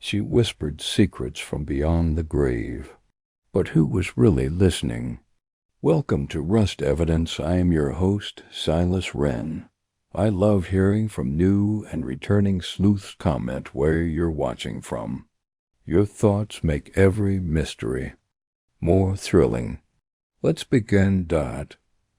She whispered secrets from beyond the grave. But who was really listening? Welcome to Rust Evidence. I am your host, Silas Wren. I love hearing from new and returning sleuths. Comment where you're watching from. Your thoughts make every mystery more thrilling. Let's begin.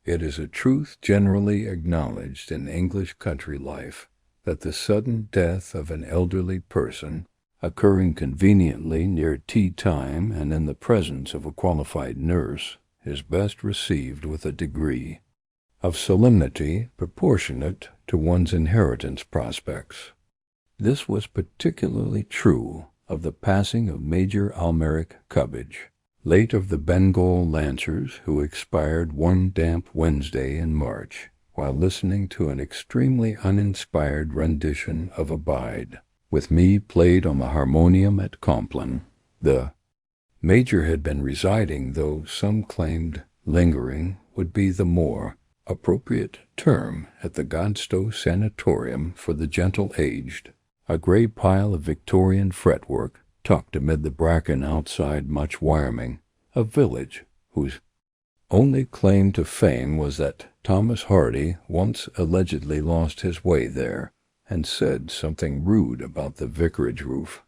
It is a truth generally acknowledged in English country life that the sudden death of an elderly person, occurring conveniently near tea time and in the presence of a qualified nurse, is best received with a degree of solemnity proportionate to one's inheritance prospects. This was particularly true of the passing of Major Almeric Cubbage, late of the Bengal Lancers, who expired one damp Wednesday in March, while listening to an extremely uninspired rendition of Abide, with me played on the harmonium at Compline. The Major had been residing, though some claimed lingering would be the more appropriate term, at the Godstow Sanatorium for the Gentle-Aged, a grey pile of Victorian fretwork tucked amid the bracken outside Much Wyoming, a village whose only claim to fame was that Thomas Hardy once allegedly lost his way there and said something rude about the vicarage roof.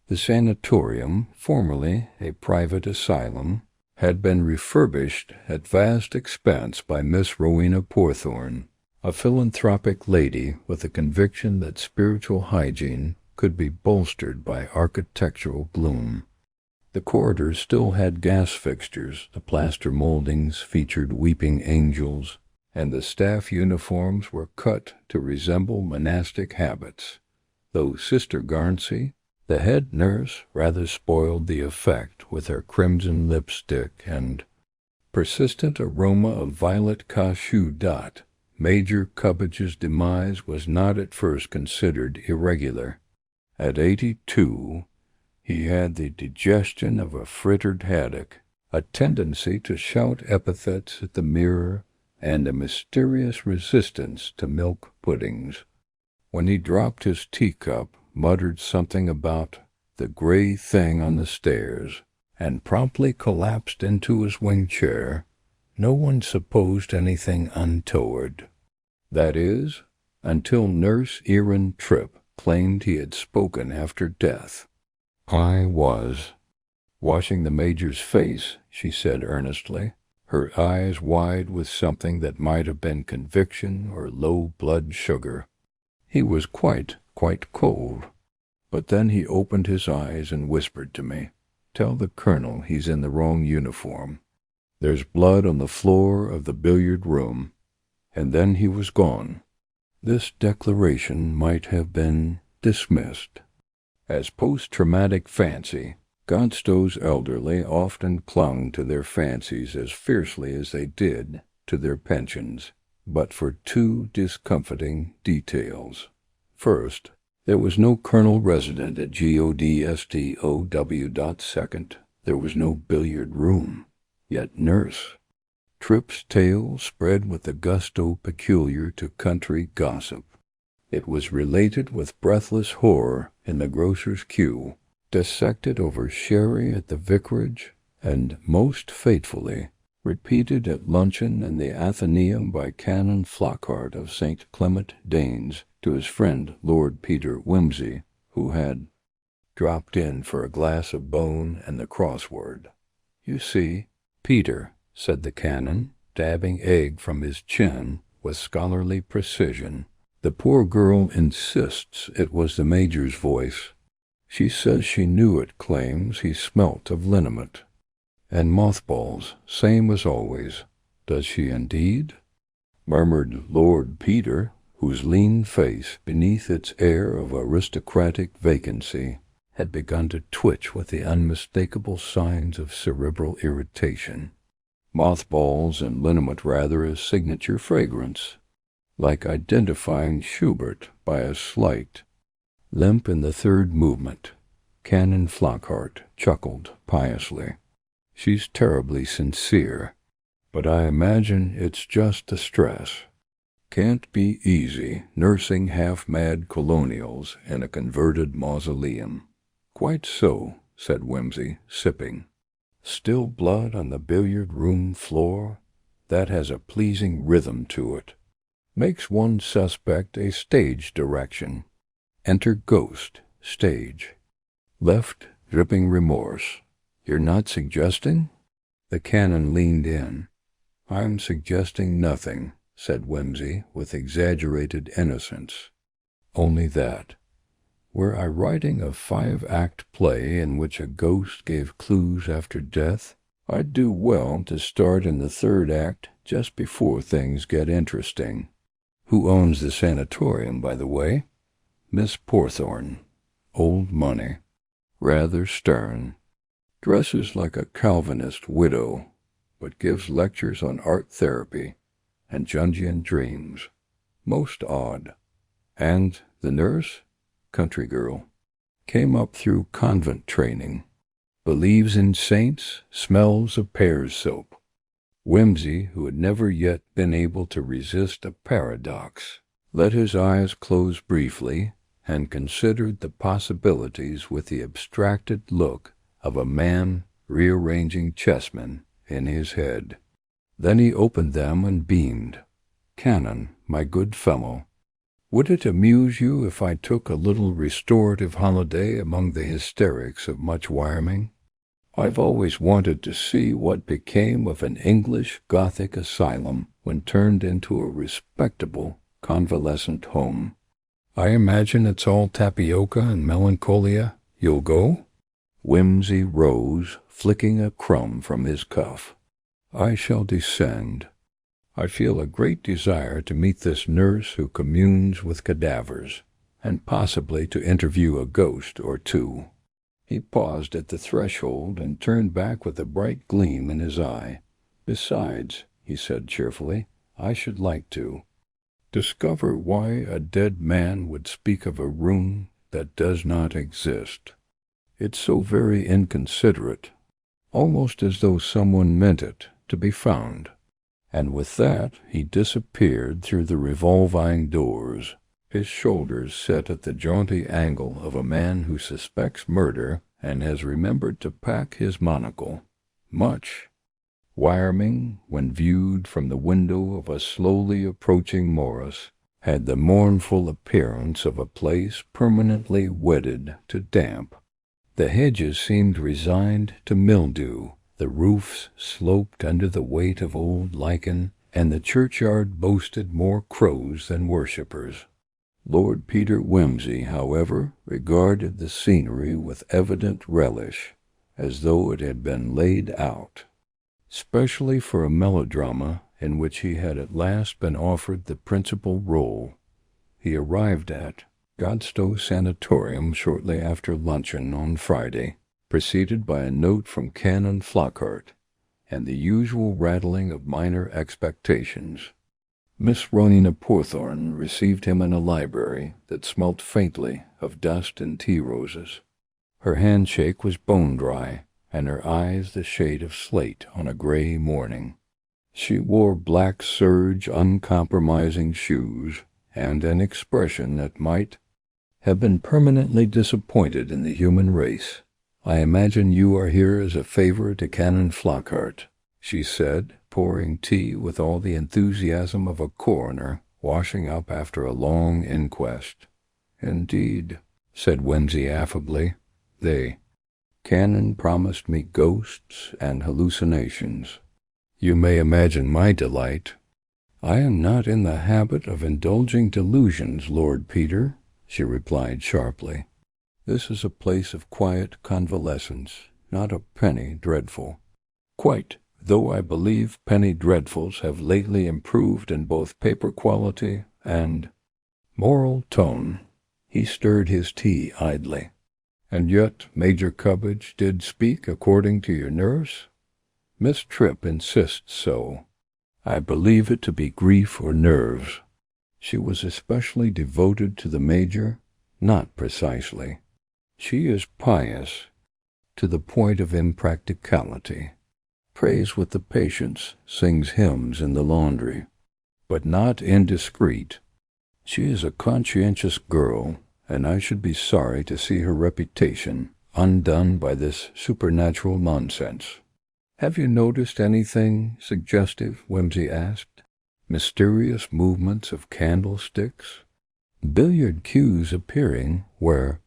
The sanatorium, formerly a private asylum, had been refurbished at vast expense by Miss Rowena Porthorne, a philanthropic lady with a conviction that spiritual hygiene could be bolstered by architectural bloom. The corridors still had gas fixtures, the plaster moldings featured weeping angels, and the staff uniforms were cut to resemble monastic habits, though Sister Garnsey, the head nurse, rather spoiled the effect with her crimson lipstick and persistent aroma of violet cachou. Major Cubbage's demise was not at first considered irregular. At 82, he had the digestion of a frittered haddock, a tendency to shout epithets at the mirror, and a mysterious resistance to milk puddings. When he dropped his teacup, muttered something about the gray thing on the stairs, and promptly collapsed into his wing chair, no one supposed anything untoward. That is, until Nurse Erin Tripp claimed he had spoken after death. I was washing the Major's face, she said earnestly, her eyes wide with something that might have been conviction or low blood sugar. He was quite cold. But then he opened his eyes and whispered to me, "Tell the Colonel he's in the wrong uniform. There's blood on the floor of the billiard room." And then he was gone. This declaration might have been dismissed as post-traumatic fancy. Godstow's elderly often clung to their fancies as fiercely as they did to their pensions, but for two discomfiting details. First, there was no colonel resident at GODSTOW. Second, there was no billiard room. Yet Nurse Tripp's tale spread with the gusto peculiar to country gossip. It was related with breathless horror in the grocer's queue, dissected over sherry at the vicarage, and most faithfully repeated at luncheon in the Athenaeum by Canon Flockhart of St. Clement Danes to his friend Lord Peter Wimsey, who had dropped in for a glass of bone and the crossword. "You see, Peter," said the canon, dabbing egg from his chin with scholarly precision, "the poor girl insists it was the Major's voice. She says she knew it, claims he smelt of liniment and mothballs, same as always." "Does she indeed?" murmured Lord Peter, whose lean face, beneath its air of aristocratic vacancy, had begun to twitch with the unmistakable signs of cerebral irritation. Mothballs and liniment rather a signature fragrance, like identifying Schubert by a slight limp in the third movement. Canon Flockhart chuckled piously. "She's terribly sincere, but I imagine it's just the stress. Can't be easy nursing half-mad colonials in a converted mausoleum." "Quite so," said Whimsy, sipping. "Still blood on the billiard-room floor? That has a pleasing rhythm to it. Makes one suspect a stage direction. Enter Ghost, stage. Left, dripping remorse. You're not suggesting?" The canon leaned in. "I'm suggesting nothing," said Whimsy with exaggerated innocence. "Only that, were I writing a 5-act play in which a ghost gave clues after death, I'd do well to start in the 3rd act just before things get interesting. Who owns the sanatorium, by the way?" "Miss Porthorn. Old money. Rather stern. Dresses like a Calvinist widow, but gives lectures on art therapy and Jungian dreams. Most odd. And the nurse? Country girl. Came up through convent training. Believes in saints, smells of pears soap." Whimsy, who had never yet been able to resist a paradox, let his eyes close briefly and considered the possibilities with the abstracted look of a man rearranging chessmen in his head. Then he opened them and beamed. "Canon, my good fellow, would it amuse you if I took a little restorative holiday among the hysterics of much Wyoming? I've always wanted to see what became of an English Gothic asylum when turned into a respectable convalescent home. I imagine it's all tapioca and melancholia. You'll go?" Whimsy rose, flicking a crumb from his cuff. "I shall descend. I feel a great desire to meet this nurse who communes with cadavers, and possibly to interview a ghost or two." He paused at the threshold and turned back with a bright gleam in his eye. "Besides," he said cheerfully, "I should like to discover why a dead man would speak of a room that does not exist. It's so very inconsiderate, almost as though someone meant it to be found." And with that he disappeared through the revolving doors, his shoulders set at the jaunty angle of a man who suspects murder and has remembered to pack his monocle. Much. Wyoming, when viewed from the window of a slowly approaching Morris, had the mournful appearance of a place permanently wedded to damp. The hedges seemed resigned to mildew, the roofs sloped under the weight of old lichen, and the churchyard boasted more crows than worshippers. Lord Peter Whimsy, however, regarded the scenery with evident relish, as though it had been laid out specially for a melodrama in which he had at last been offered the principal role. He arrived at Godstow Sanatorium shortly after luncheon on Friday, preceded by a note from Canon Flockhart, and the usual rattling of minor expectations. Miss Rowena Porthorn received him in a library that smelt faintly of dust and tea-roses. Her handshake was bone-dry, and her eyes the shade of slate on a gray morning. She wore black serge, uncompromising shoes, and an expression that might have been permanently disappointed in the human race. "I imagine you are here as a favor to Canon Flockhart," she said, pouring tea with all the enthusiasm of a coroner washing up after a long inquest. "Indeed," said Whimsy affably. Canon promised me ghosts and hallucinations. You may imagine my delight." "I am not in the habit of indulging delusions, Lord Peter," she replied sharply. "This is a place of quiet convalescence, not a penny dreadful." "Quite, though I believe penny dreadfuls have lately improved in both paper quality and moral tone." He stirred his tea idly. "And yet Major Cubbage did speak according to your nurse?" "Miss Tripp insists so. I believe it to be grief or nerves. She was especially devoted to the Major?" "Not precisely. She is pious, to the point of impracticality. Prays with the patients, sings hymns in the laundry, but not indiscreet. She is a conscientious girl, and I should be sorry to see her reputation undone by this supernatural nonsense. "Have you noticed anything suggestive?" Whimsy asked. "Mysterious movements of candlesticks? Billiard cues appearing where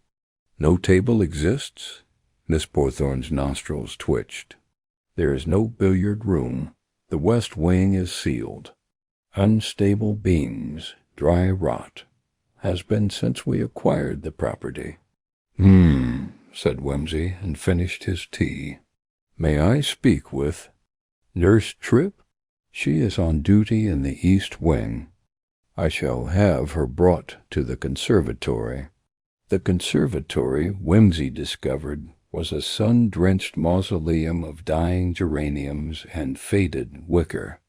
no table exists?" Miss Porthorn's nostrils twitched. "There is no billiard room. The west wing is sealed. Unstable beams, dry rot. Has been since we acquired the property." Said Whimsy, and finished his tea. "May I speak with Nurse Tripp? She is on duty in the east wing. I shall have her brought to the conservatory." The conservatory, Whimsy discovered, was a sun-drenched mausoleum of dying geraniums and faded wicker.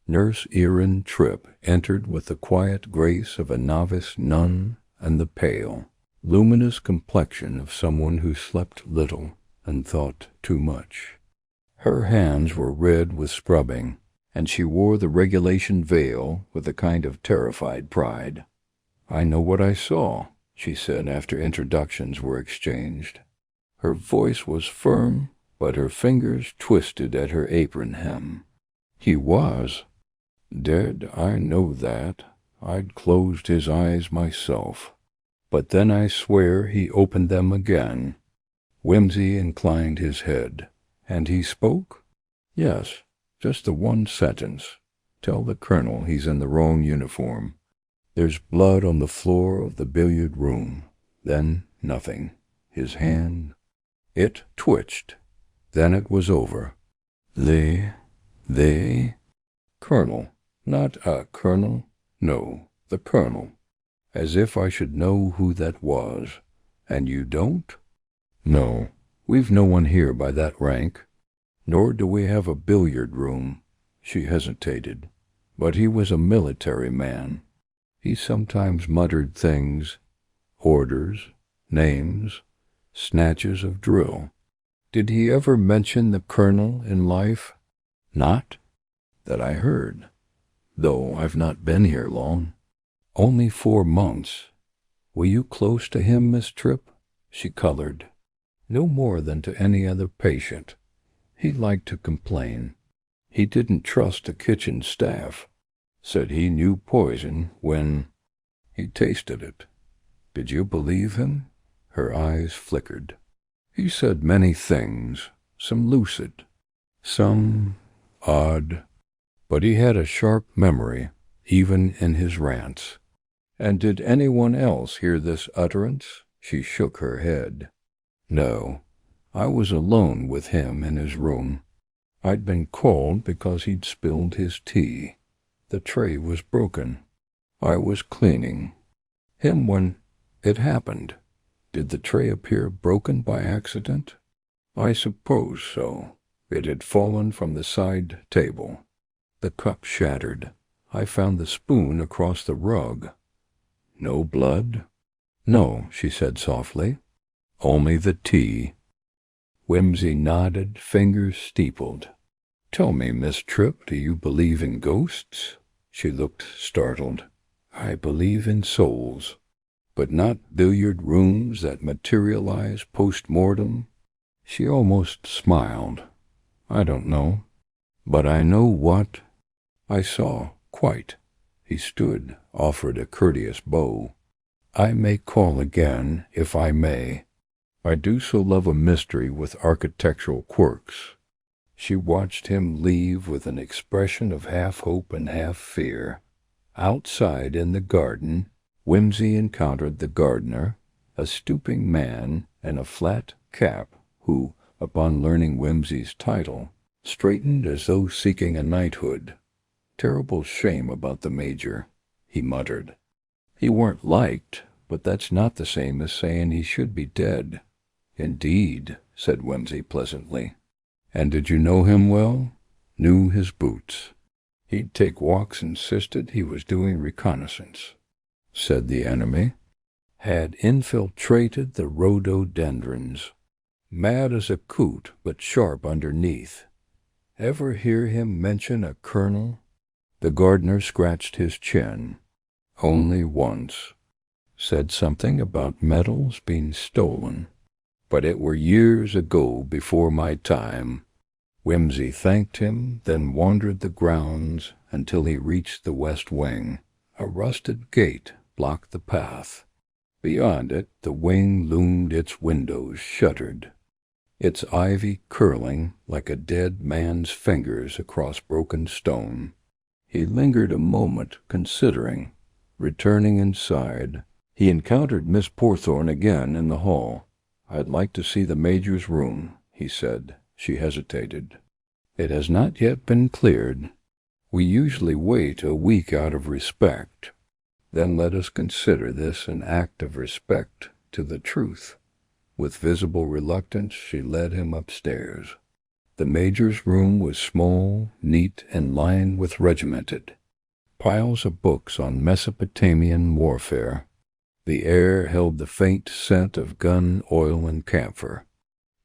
Nurse Erin Tripp entered with the quiet grace of a novice nun and the pale, luminous complexion of someone who slept little and thought too much. Her hands were red with scrubbing, and she wore the regulation veil with a kind of terrified pride. "I know what I saw," she said after introductions were exchanged. Her voice was firm, but her fingers twisted at her apron hem. "He was dead, I know that. I'd closed his eyes myself. But then I swear he opened them again." Whimsy inclined his head. "And he spoke?" "Yes, just the one sentence. Tell the colonel he's in the wrong uniform. There's blood on the floor of the billiard room." Then nothing. His hand, it twitched. Then it was over. They, Colonel, not a colonel, no, the colonel. As if I should know who that was. And you don't? No, we've no one here by that rank. Nor do we have a billiard room. She hesitated. But he was a military man. He sometimes muttered things, orders, names, snatches of drill. Did he ever mention the colonel in life? Not that I heard, though I've not been here long. Only 4 months. Were you close to him, Miss Tripp? She colored. No more than to any other patient. He liked to complain. He didn't trust the kitchen staff. Said he knew poison when he tasted it. Did you believe him? Her eyes flickered. He said many things, some lucid, some odd, but he had a sharp memory, even in his rants. And did anyone else hear this utterance? She shook her head. No, I was alone with him in his room. I'd been called because he'd spilled his tea. The tray was broken. I was cleaning him when it happened. Did the tray appear broken by accident? I suppose so. It had fallen from the side table. The cup shattered. I found the spoon across the rug. No blood? No, she said softly. Only the tea. Whimsy nodded, fingers steepled. Tell me, Miss Tripp, do you believe in ghosts? She looked startled. I believe in souls, but not billiard rooms that materialize post-mortem. She almost smiled. I don't know, but I know what I saw, quite. He stood, offered a courteous bow. I may call again, if I may. I do so love a mystery with architectural quirks. She watched him leave with an expression of half hope and half fear. Outside in the garden, Whimsy encountered the gardener, a stooping man in a flat cap, who, upon learning Whimsy's title, straightened as though seeking a knighthood. Terrible shame about the major, he muttered. He weren't liked, but that's not the same as saying he should be dead. Indeed, said Whimsy pleasantly. And did you know him well? Knew his boots. He'd take walks, insisted he was doing reconnaissance. Said the enemy had infiltrated the rhododendrons. Mad as a coot, but sharp underneath. Ever hear him mention a colonel? The gardener scratched his chin. Only once. Said something about medals being stolen. but it were years ago before my time." Whimsy thanked him, then wandered the grounds until he reached the west wing. A rusted gate blocked the path. Beyond it, the wing loomed, its windows shuttered, its ivy curling like a dead man's fingers across broken stone. He lingered a moment, considering. Returning inside, he encountered Miss Porthorn again in the hall. "I'd like to see the Major's room," he said. She hesitated. "It has not yet been cleared. We usually wait a week out of respect. Then let us consider this an act of respect to the truth." With visible reluctance, she led him upstairs. The Major's room was small, neat, and lined with regimented piles of books on Mesopotamian warfare. The air held the faint scent of gun, oil, and camphor.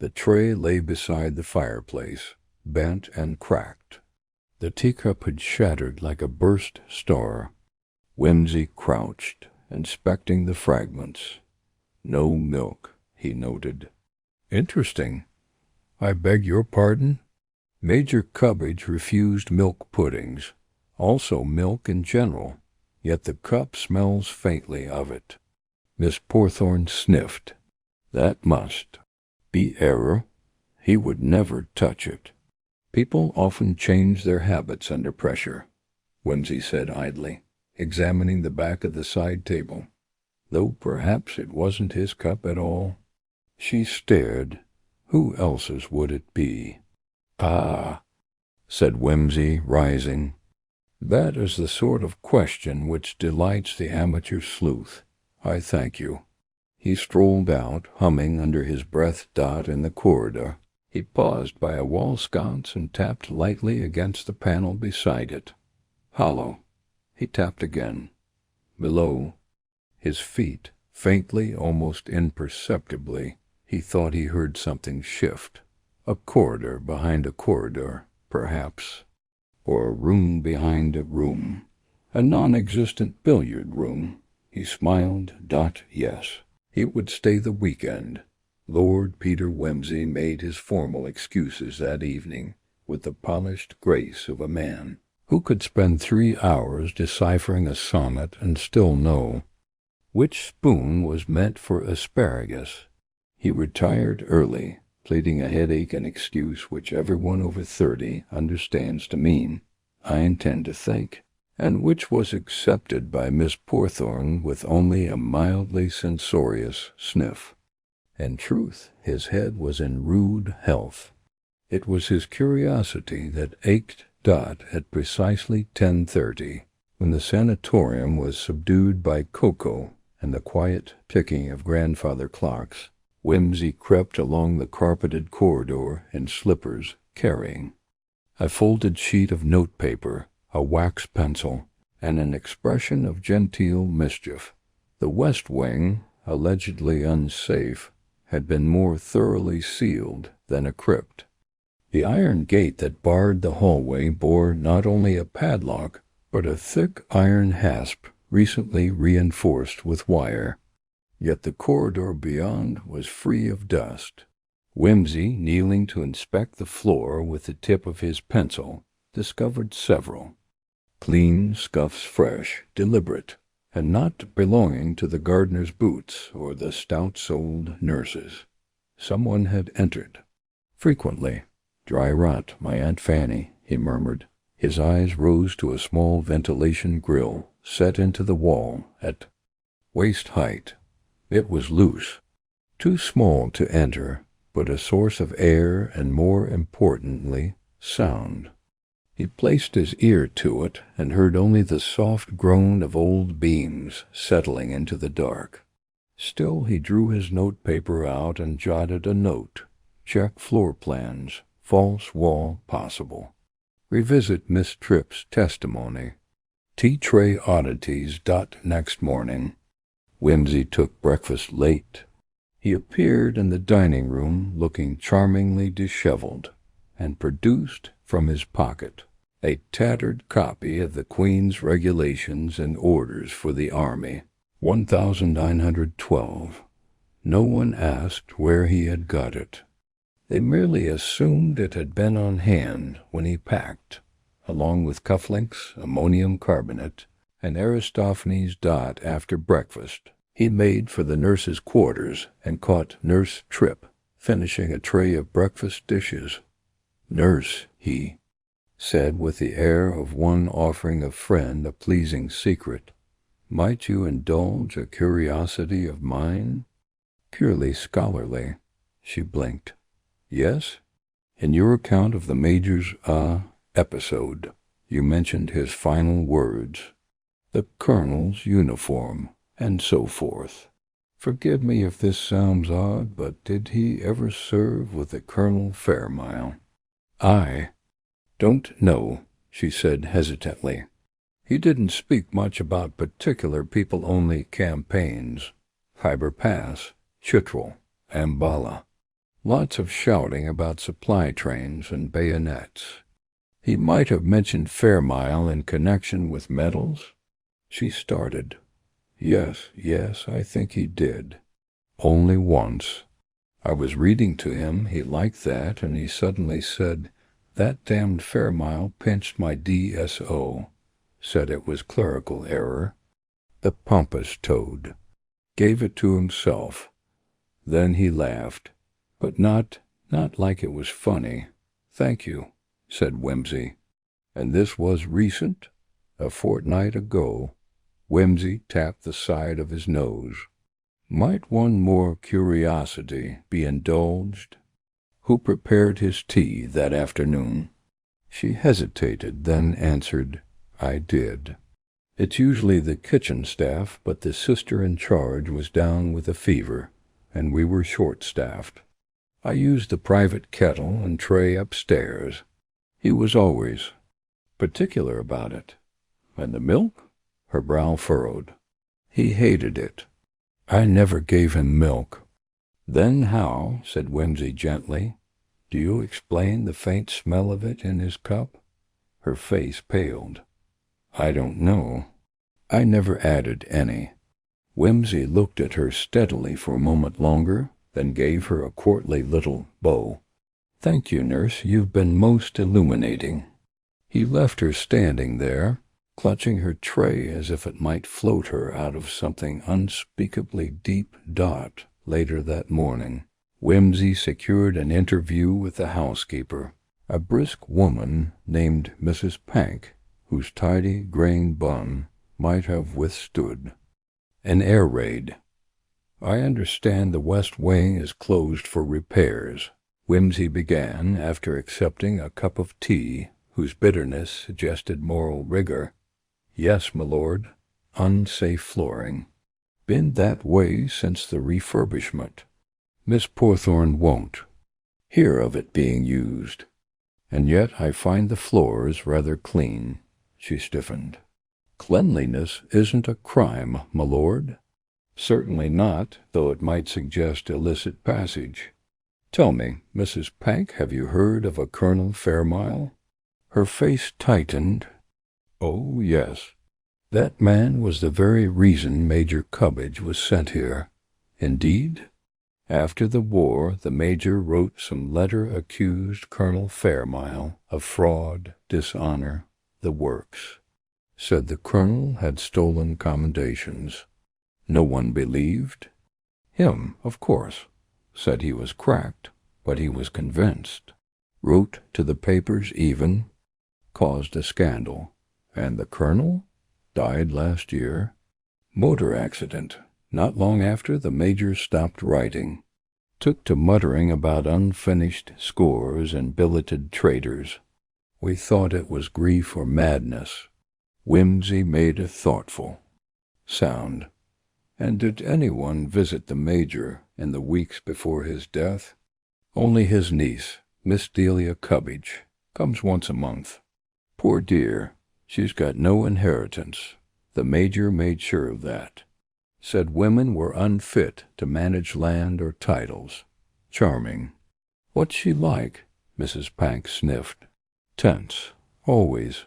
The tray lay beside the fireplace, bent and cracked. The teacup had shattered like a burst star. Whimsy crouched, inspecting the fragments. "No milk," he noted. "Interesting. I beg your pardon?" Major Cubbage refused milk puddings, also milk in general, yet the cup smells faintly of it. Miss Porthorn sniffed. "That must be error. He would never touch it." "People often change their habits under pressure," Whimsy said idly, examining the back of the side table. "Though perhaps it wasn't his cup at all." She stared. Who else's would it be? "Ah," said Whimsy, rising. "That is the sort of question which delights the amateur sleuth. I thank you." He strolled out, humming under his breath. In the corridor, he paused by a wall sconce and tapped lightly against the panel beside it. Hollow. He tapped again. Below, his feet, faintly, almost imperceptibly, he thought he heard something shift. A corridor behind a corridor, perhaps, or a room behind a room. A non-existent billiard room. He smiled. Yes, he would stay the weekend. Lord Peter Whimsy made his formal excuses that evening with the polished grace of a man who could spend 3 hours deciphering a sonnet and still know which spoon was meant for asparagus. He retired early, pleading a headache, an excuse which everyone over 30 understands to mean, "I intend to think," and which was accepted by Miss Porthorn with only a mildly censorious sniff. In truth, his head was in rude health. It was his curiosity that ached. At precisely 10:30, when the sanatorium was subdued by cocoa and the quiet ticking of grandfather clocks, Whimsy crept along the carpeted corridor in slippers, carrying a folded sheet of notepaper, a wax pencil, and an expression of genteel mischief. The west wing, allegedly unsafe, had been more thoroughly sealed than a crypt. The iron gate that barred the hallway bore not only a padlock, but a thick iron hasp recently reinforced with wire. Yet the corridor beyond was free of dust. Whimsy, kneeling to inspect the floor with the tip of his pencil, discovered several. Clean scuffs, fresh, deliberate, and not belonging to the gardener's boots or the stout-soled nurse's. Someone had entered. Frequently. "Dry rot, my Aunt Fanny," he murmured. His eyes rose to a small ventilation grill set into the wall at waist height. It was loose, too small to enter, but a source of air and, more importantly, sound. He placed his ear to it and heard only the soft groan of old beams settling into the dark. Still he drew his notepaper out and jotted a note. Check floor plans. False wall possible. Revisit Miss Tripp's testimony. Tea tray oddities. Next morning. Whimsy took breakfast late. He appeared in the dining room looking charmingly disheveled, and produced from his pocket a tattered copy of the Queen's Regulations and Orders for the Army, 1912. No one asked where he had got it. They merely assumed it had been on hand when he packed, along with cufflinks, ammonium carbonate, and Aristophanes' dot after breakfast. He made for the nurse's quarters and caught Nurse Tripp finishing a tray of breakfast dishes. "Nurse," he said with the air of one offering a friend a pleasing secret, "might you indulge a curiosity of mine?" "Purely scholarly." She blinked. "Yes? In your account of the Major's, episode, you mentioned his final words, the Colonel's uniform, and so forth. Forgive me if this sounds odd, but did he ever serve with the Colonel Fairmile?" "I don't know," she said hesitantly. "He didn't speak much about particular people-only campaigns. Khyber Pass, Chitral, Ambala. Lots of shouting about supply trains and bayonets. He might have mentioned Fairmile in connection with medals." She started. Yes, I think he did. Only once. I was reading to him, he liked that, and he suddenly said, 'That damned Fairmile pinched my DSO. Said it was clerical error.' The pompous toad. Gave it to himself. Then he laughed, but not like it was funny. 'Thank you,' said Whimsy. And this was recent? A fortnight ago. Whimsy tapped the side of his nose. Might one more curiosity be indulged? Who prepared his tea that afternoon? She hesitated, then answered, "I did. It's usually the kitchen staff, but the sister in charge was down with a fever, and we were short-staffed. I used the private kettle and tray upstairs. He was always particular about it. And the milk?" Her brow furrowed. "He hated it. I never gave him milk." "Then how," said Whimsy gently, "do you explain the faint smell of it in his cup?" Her face paled. "I don't know. I never added any." Whimsy looked at her steadily for a moment longer, then gave her a courtly little bow. "Thank you, nurse, you've been most illuminating." He left her standing there, clutching her tray as if it might float her out of something unspeakably deep. Later that morning, Whimsy secured an interview with the housekeeper, a brisk woman named Mrs. Pank, whose tidy grain bun might have withstood an air raid. "I understand the west wing is closed for repairs," Whimsy began after accepting a cup of tea whose bitterness suggested moral rigor. "Yes, my lord. Unsafe flooring. Been that way since the refurbishment. Miss Porthorne won't hear of it being used. And yet I find the floors rather clean." She stiffened. "Cleanliness isn't a crime, my lord." "Certainly not, though it might suggest illicit passage. Tell me, Mrs. Pank, have you heard of a Colonel Fairmile?" Her face tightened. "Oh, yes. That man was the very reason Major Cubbage was sent here." "Indeed?" "After the war, the Major wrote some letter accused Colonel Fairmile of fraud, dishonor, the works. Said the Colonel had stolen commendations. No one believed. Him, of course. Said he was cracked, but he was convinced. Wrote to the papers even. Caused a scandal. And the Colonel died last year. Motor accident. Not long after the Major stopped writing. Took to muttering about unfinished scores and billeted traders. We thought it was grief or madness." Whimsy made a thoughtful sound. "And did anyone visit the Major in the weeks before his death?" "Only his niece, Miss Delia Cubbage. Comes once a month. Poor dear, she's got no inheritance. The Major made sure of that. Said women were unfit to manage land or titles. Charming." "What's she like?" Mrs. Pank sniffed. "Tense, always.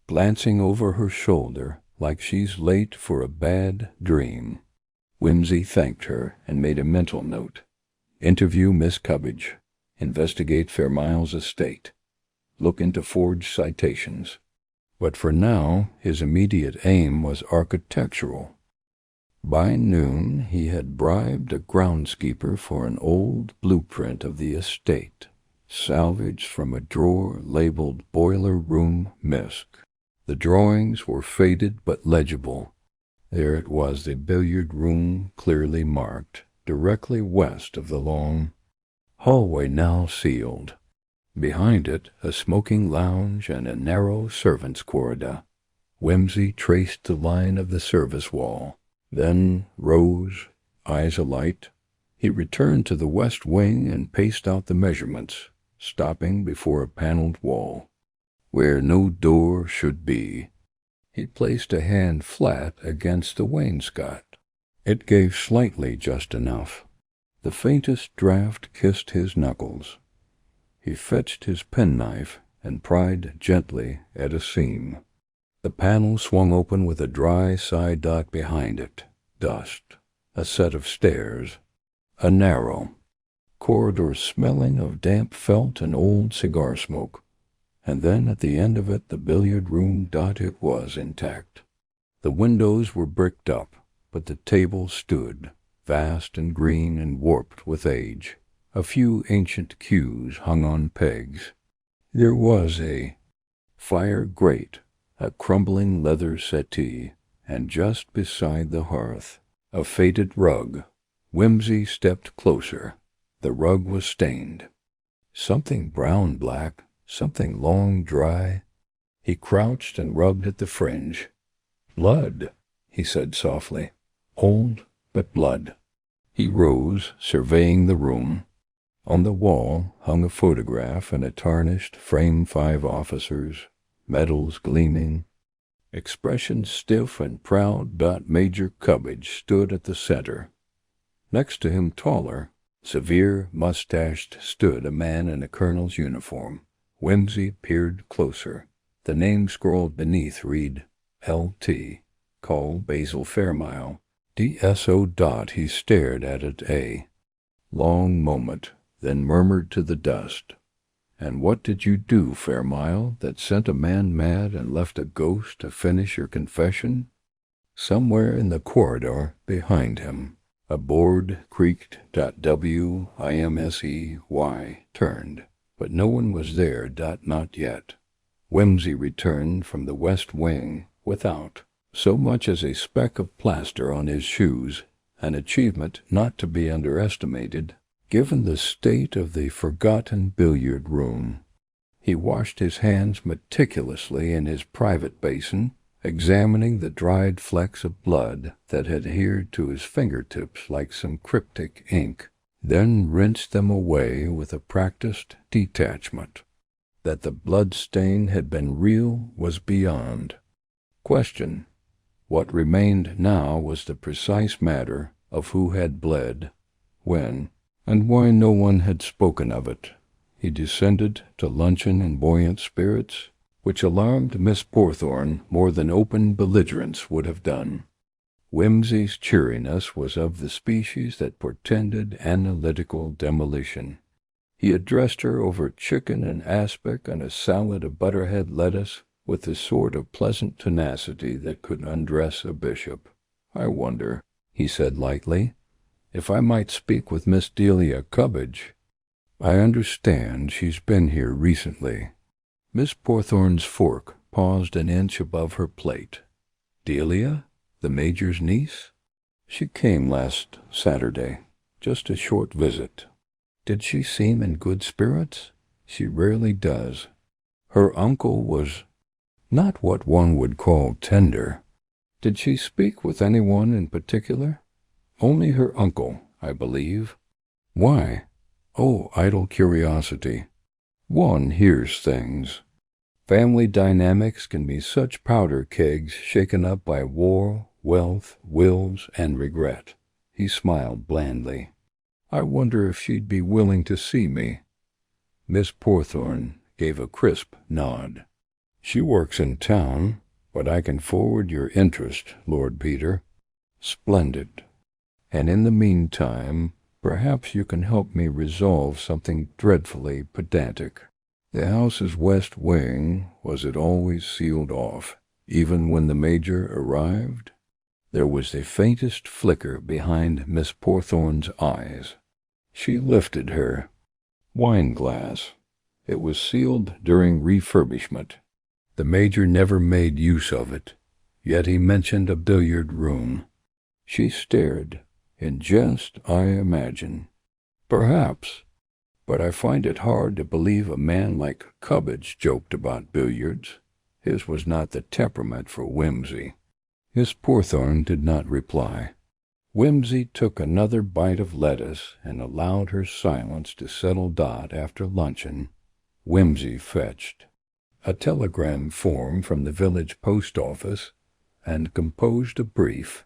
Glancing over her shoulder like she's late for a bad dream. Whimsy thanked her and made a mental note. Interview Miss Cubbage. Investigate Fairmile's estate. Look into forged citations. But for now, his immediate aim was architectural. By noon, he had bribed a groundskeeper for an old blueprint of the estate, salvaged from a drawer labeled Boiler Room Misk. The drawings were faded but legible. There it was, the billiard room clearly marked, directly west of the long hallway now sealed. Behind it, a smoking lounge and a narrow servants' corridor. Whimsy traced the line of the service wall, then rose, eyes alight. He returned to the west wing and paced out the measurements, stopping before a paneled wall, where no door should be. He placed a hand flat against the wainscot. It gave slightly just enough. The faintest draught kissed his knuckles. He fetched his penknife and pried gently at a seam. The panel swung open with a dry side dock behind it. Dust. A set of stairs. A narrow corridor smelling of damp felt and old cigar smoke. And then at the end of it the billiard room. It was intact. The windows were bricked up, but the table stood, vast and green and warped with age. A few ancient cues hung on pegs. There was a fire grate, a crumbling leather settee, and just beside the hearth, a faded rug. Whimsy stepped closer. The rug was stained. Something brown-black, something long dry. He crouched and rubbed at the fringe. "Blood," he said softly. "Old, but blood." He rose, surveying the room. On the wall hung a photograph and a tarnished framed 5 officers, medals gleaming. Expression stiff and proud. Major Cubbage stood at the center. Next to him, taller, severe, mustached, stood a man in a colonel's uniform. Whimsy peered closer. The name scrawled beneath read, L.T. Call Basil Fairmile. D.S.O. He stared at it a long moment, then murmured to the dust, "And what did you do, Fairmile, that sent a man mad and left a ghost to finish your confession?" Somewhere in the corridor behind him, a board creaked. WIMSEY turned, but no one was there. Not yet. Whimsy returned from the west wing without so much as a speck of plaster on his shoes, an achievement not to be underestimated, given the state of the forgotten billiard room. He washed his hands meticulously in his private basin, examining the dried flecks of blood that had adhered to his fingertips like some cryptic ink, then rinsed them away with a practiced detachment. That the blood stain had been real was beyond question. What remained now was the precise matter of who had bled, when, and why no one had spoken of it. He descended to luncheon in buoyant spirits, which alarmed Miss Porthorne more than open belligerence would have done. Whimsy's cheeriness was of the species that portended analytical demolition. He addressed her over chicken and aspic and a salad of butterhead lettuce with the sort of pleasant tenacity that could undress a bishop. "I wonder," he said lightly, "if I might speak with Miss Delia Cubbage. I understand she's been here recently." Miss Porthorne's fork paused an inch above her plate. "Delia? The Major's niece?" "She came last Saturday. Just a short visit." "Did she seem in good spirits?" "She rarely does. Her uncle was not what one would call tender." "Did she speak with anyone in particular?" "Only her uncle, I believe." "Why?" "Oh, idle curiosity. One hears things. Family dynamics can be such powder kegs shaken up by war, wealth, wills, and regret." He smiled blandly. "I wonder if she'd be willing to see me." Miss Porthorne gave a crisp nod. "She works in town, but I can forward your interest, Lord Peter." "Splendid." And in the meantime, perhaps you can help me resolve something dreadfully pedantic. The house's west wing, was it always sealed off, even when the Major arrived? There was the faintest flicker behind Miss Porthorn's eyes. She lifted her wine-glass. It was sealed during refurbishment. The Major never made use of it, yet he mentioned a billiard room. She stared. In jest, I imagine. Perhaps, but I find it hard to believe a man like Cubbage joked about billiards. His was not the temperament for whimsy. Miss Porthorn did not reply. Whimsy took another bite of lettuce and allowed her silence to settle. After luncheon, Whimsy fetched a telegram form from the village post office and composed a brief,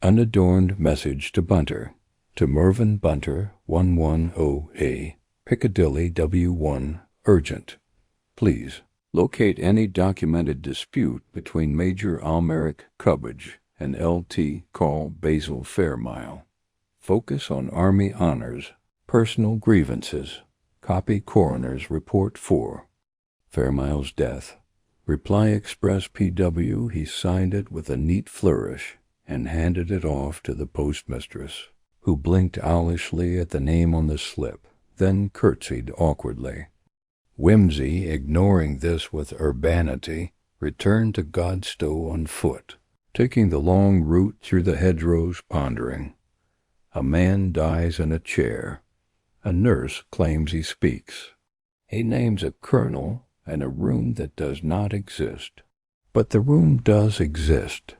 unadorned message to Bunter, to Mervyn Bunter, 110A, Piccadilly W1, urgent. Please locate any documented dispute between Major Almeric Cubbage and L.T. Call Basil Fairmile. Focus on Army honors, personal grievances. Copy Coroner's Report 4. Fairmile's death. Reply Express P.W. He signed it with a neat flourish and handed it off to the postmistress, who blinked owlishly at the name on the slip, then curtsied awkwardly. Whimsy, ignoring this with urbanity, returned to Godstow on foot, taking the long route through the hedgerows, pondering. A man dies in a chair. A nurse claims he speaks. He names a colonel and a room that does not exist. But the room does exist.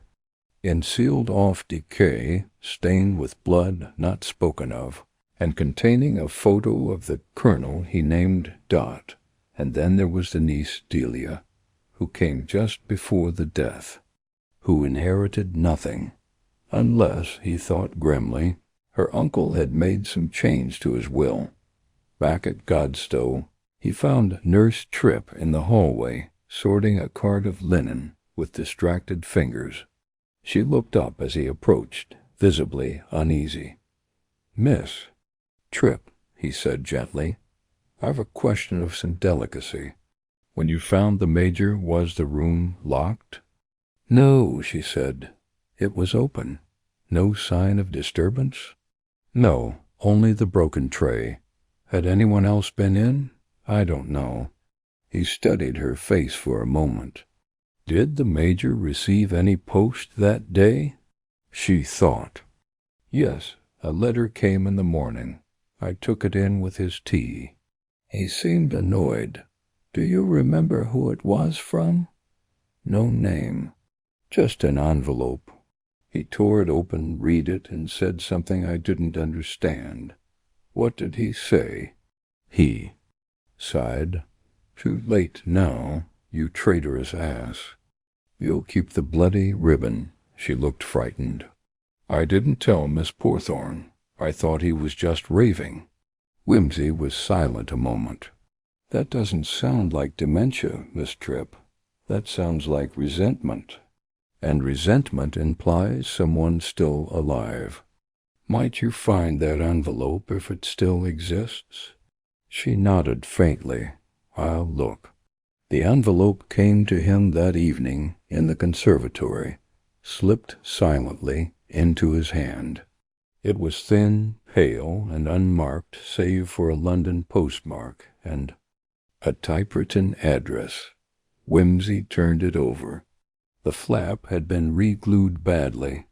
In sealed-off decay, stained with blood not spoken of, and containing a photo of the colonel he named Dot. And then there was the niece Delia, who came just before the death, who inherited nothing, unless, he thought grimly, her uncle had made some change to his will. Back at Godstow, he found Nurse Tripp in the hallway, sorting a cart of linen with distracted fingers. She looked up as he approached, visibly uneasy. "Miss Tripp," he said gently, "I've a question of some delicacy. When you found the Major, was the room locked?" "No," she said. "It was open. No sign of disturbance?" "No, only the broken tray. Had anyone else been in? I don't know." He studied her face for a moment. "Did the Major receive any post that day?" She thought. "Yes, a letter came in the morning. I took it in with his tea." He seemed annoyed. "Do you remember who it was from?" "No name. Just an envelope." He tore it open, read it, and said something I didn't understand. "What did he say?" He sighed. "Too late now, you traitorous ass. You'll keep the bloody ribbon." She looked frightened. "I didn't tell Miss Porthorn. I thought he was just raving." Whimsy was silent a moment. "That doesn't sound like dementia, Miss Tripp. That sounds like resentment. And resentment implies someone still alive. Might you find that envelope if it still exists?" She nodded faintly. "I'll look." The envelope came to him that evening in the conservatory, slipped silently into his hand. It was thin, pale, and unmarked save for a London postmark and a typewritten address. Whimsy turned it over. The flap had been re-glued badly.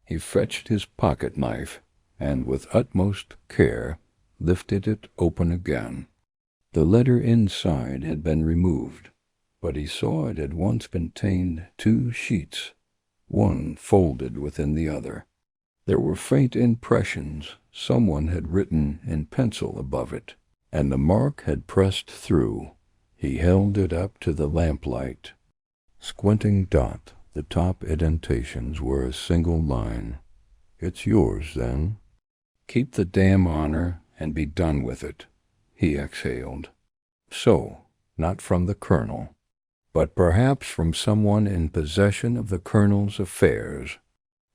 He fetched his pocket-knife, and with utmost care lifted it open again. The letter inside had been removed, but he saw it had once contained 2 sheets, one folded within the other. There were faint impressions someone had written in pencil above it, and the mark had pressed through. He held it up to the lamplight. Squinting Dot, the top indentations were a single line. "It's yours, then. Keep the damn honor and be done with it," he exhaled. So, not from the colonel, but perhaps from someone in possession of the colonel's affairs.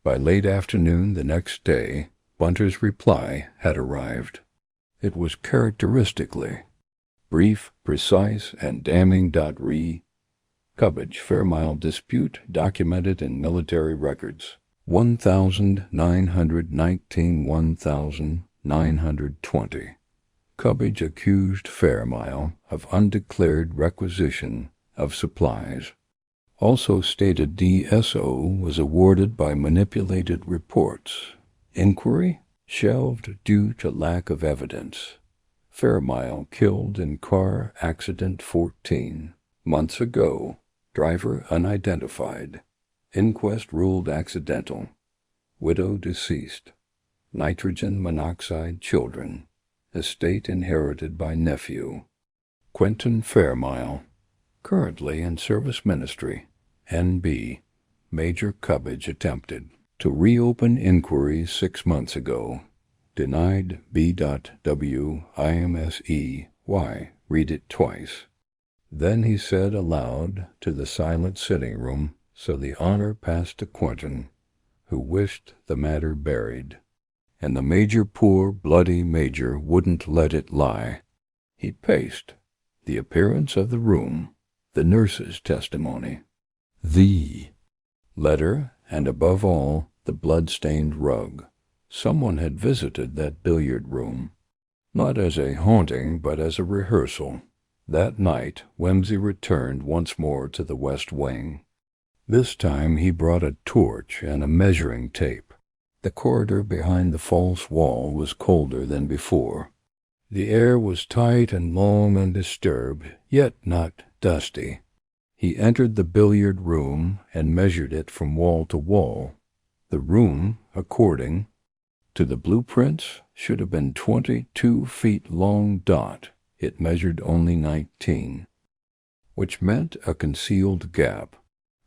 By late afternoon the next day, Bunter's reply had arrived. It was characteristically brief, precise, and damning. Re. Cubbage, Fairmile dispute documented in military records. 1919, 1920. Cubbage accused Fairmile of undeclared requisition of supplies. Also stated DSO was awarded by manipulated reports. Inquiry shelved due to lack of evidence. Fairmile killed in car accident 14 months ago. Driver unidentified. Inquest ruled accidental. Widow deceased. Nitrogen monoxide children. Estate inherited by nephew. Quentin Fairmile, currently in service ministry. N.B. Major Cubbage attempted to reopen inquiries 6 months ago. Denied. B.W. IMSE. Why? Read it twice. Then he said aloud to the silent sitting room, so the honor passed to Quentin, who wished the matter buried. And the major, poor bloody major, wouldn't let it lie. He paced the appearance of the room, the nurse's testimony, the letter, and above all, the blood-stained rug. Someone had visited that billiard room, not as a haunting, but as a rehearsal. That night, Whimsy returned once more to the West Wing. This time he brought a torch and a measuring tape. The corridor behind the false wall was colder than before. The air was tight and long and disturbed, yet not dusty. He entered the billiard room and measured it from wall to wall. The room, according to the blueprints, should have been 22 feet long. It measured only 19, which meant a concealed gap,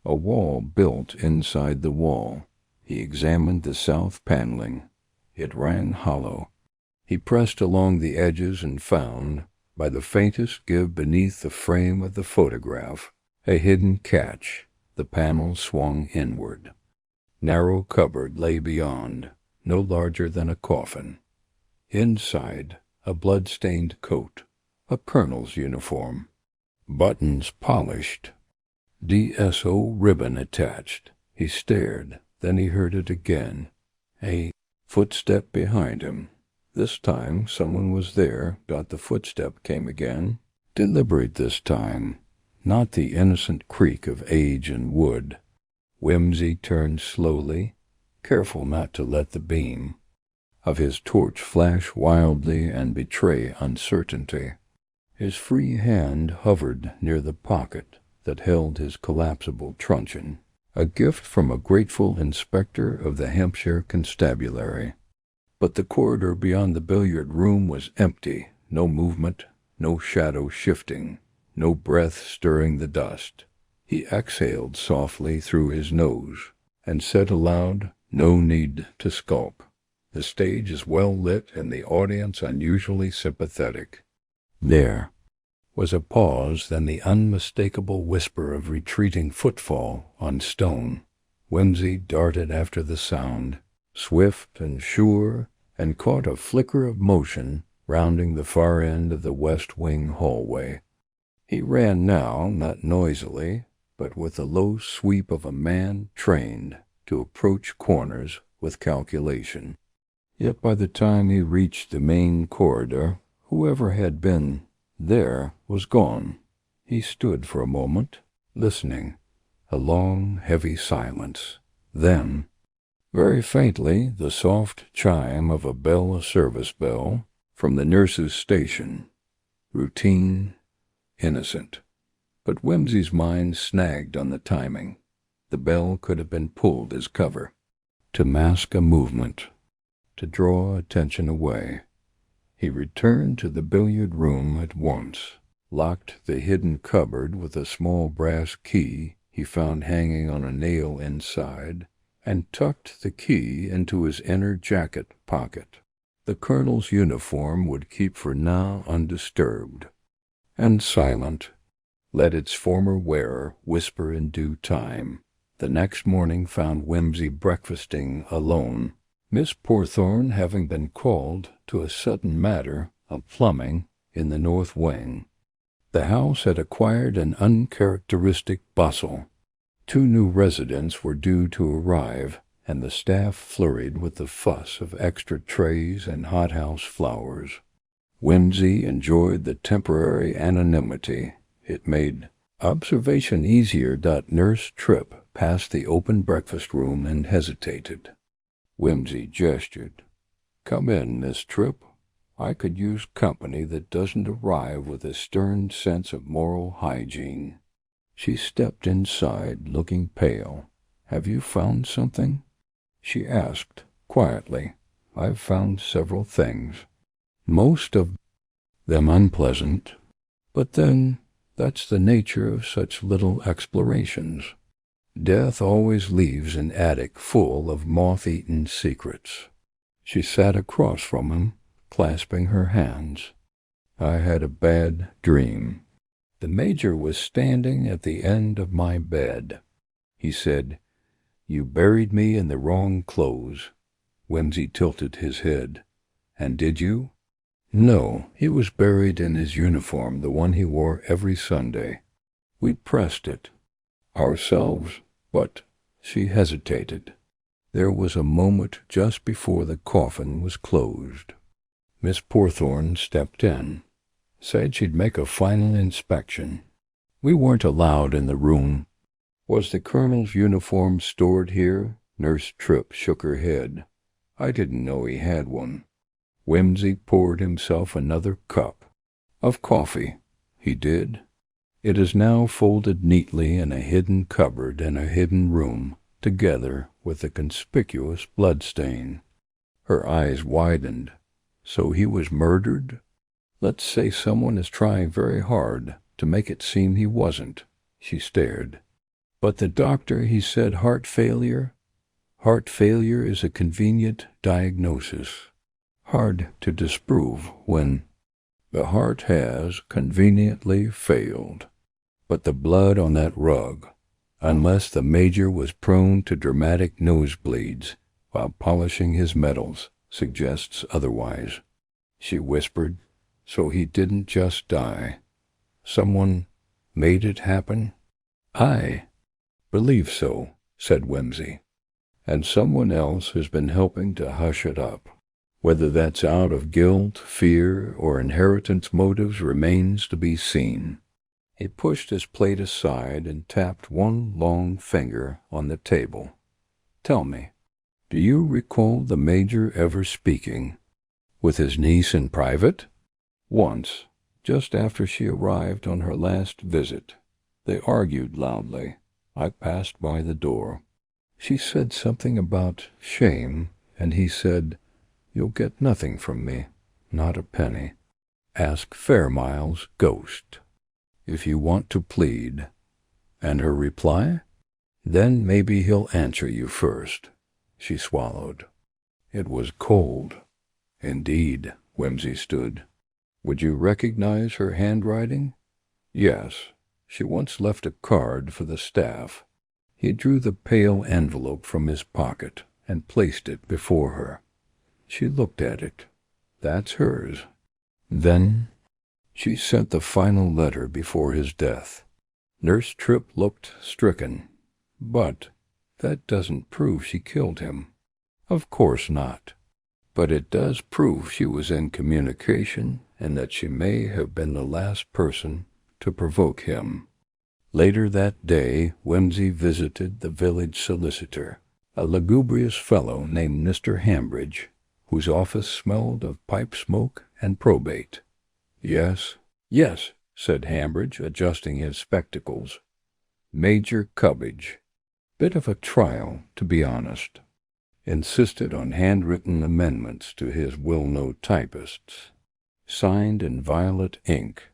a wall built inside the wall. He examined the south paneling. It ran hollow. He pressed along the edges and found, by the faintest give beneath the frame of the photograph, a hidden catch. The panel swung inward. Narrow cupboard lay beyond, no larger than a coffin. Inside, a blood-stained coat, a colonel's uniform, buttons polished, DSO ribbon attached. He stared, then he heard it again, a footstep behind him. This time someone was there. The footstep came again, deliberate this time, not the innocent creak of age and wood. Whimsy turned slowly, careful not to let the beam of his torch flash wildly and betray uncertainty. His free hand hovered near the pocket that held his collapsible truncheon, a gift from a grateful inspector of the Hampshire Constabulary. But the corridor beyond the billiard room was empty, no movement, no shadow shifting, no breath stirring the dust. He exhaled softly through his nose and said aloud, "No need to skulk. The stage is well lit and the audience unusually sympathetic." There was a pause, then the unmistakable whisper of retreating footfall on stone. Whimsy darted after the sound, swift and sure, and caught a flicker of motion rounding the far end of the West Wing hallway. He ran now, not noisily, but with the low sweep of a man trained to approach corners with calculation. Yet by the time he reached the main corridor, whoever had been there was gone. He stood for a moment, listening, a long, heavy silence. Then, very faintly, the soft chime of a service bell, from the nurse's station. Routine, innocent. But Whimsy's mind snagged on the timing. The bell could have been pulled as cover, to mask a movement, to draw attention away. He returned to the billiard room at once, locked the hidden cupboard with a small brass key he found hanging on a nail inside, and tucked the key into his inner jacket pocket. The colonel's uniform would keep for now undisturbed and silent. Let its former wearer whisper in due time. The next morning found Whimsy breakfasting alone, Miss Porthorne having been called to a sudden matter of plumbing in the north wing. The house had acquired an uncharacteristic bustle. 2 new residents were due to arrive, and the staff flurried with the fuss of extra trays and hothouse flowers. Whimsy enjoyed the temporary anonymity it made. Observation easier. Nurse Tripp passed the open breakfast room and hesitated. Whimsy gestured. "Come in, Miss Tripp. I could use company that doesn't arrive with a stern sense of moral hygiene." She stepped inside, looking pale. "Have you found something?" she asked, quietly. "I've found several things. Most of them unpleasant. But then, that's the nature of such little explorations. Death always leaves an attic full of moth-eaten secrets." She sat across from him, clasping her hands. "I had a bad dream. The Major was standing at the end of my bed. He said, 'You buried me in the wrong clothes.'" Whimsy tilted his head. "And did you?" "No, he was buried in his uniform, the one he wore every Sunday. We pressed it ourselves, but—" She hesitated. There was a moment just before the coffin was closed. Miss Porthorne stepped in. Said she'd make a final inspection. We weren't allowed in the room. "Was the Colonel's uniform stored here?" Nurse Tripp shook her head. "I didn't know he had one." Whimsy poured himself another cup of coffee. "He did. It is now folded neatly in a hidden cupboard in a hidden room, together with a conspicuous bloodstain." Her eyes widened. "So he was murdered?" "Let's say someone is trying very hard to make it seem he wasn't." She stared. "But the doctor, he said heart failure." "Heart failure is a convenient diagnosis. Hard to disprove when the heart has conveniently failed. But the blood on that rug, unless the Major was prone to dramatic nosebleeds while polishing his medals, suggests otherwise." She whispered. "So he didn't just die. Someone made it happen?" "I believe so," said Whimsy. "And someone else has been helping to hush it up. Whether that's out of guilt, fear, or inheritance motives remains to be seen." He pushed his plate aside and tapped one long finger on the table. "Tell me, do you recall the Major ever speaking with his niece in private?" "Once, just after she arrived on her last visit. They argued loudly. I passed by the door. She said something about shame, and he said, 'You'll get nothing from me, not a penny. Ask Fairmile's ghost if you want to plead.' And her reply? 'Then maybe he'll answer you first.'" She swallowed. It was cold. "Indeed." Whimsy stood. "Would you recognize her handwriting?" "Yes. She once left a card for the staff." He drew the pale envelope from his pocket and placed it before her. She looked at it. "That's hers." "Then she sent the final letter before his death." Nurse Tripp looked stricken. "But that doesn't prove she killed him." "Of course not. But it does prove she was in communication and that she may have been the last person to provoke him." Later that day, Whimsy visited the village solicitor, a lugubrious fellow named Mr. Hambridge, whose office smelled of pipe smoke and probate. "Yes, yes," said Hambridge, adjusting his spectacles. "Major Cubbage. Bit of a trial, to be honest. Insisted on handwritten amendments to his will-note typists. Signed in violet ink.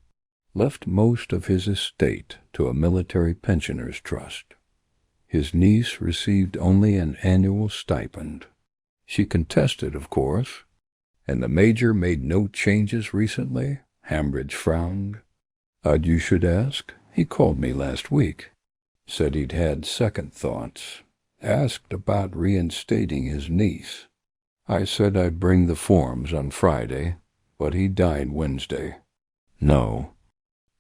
Left most of his estate to a military pensioners' trust. His niece received only an annual stipend. She contested, of course. And the Major made no changes recently?" Hambridge frowned. "Odd you should ask. He called me last week. Said he'd had second thoughts. Asked about reinstating his niece. I said I'd bring the forms on Friday, but he died Wednesday. No.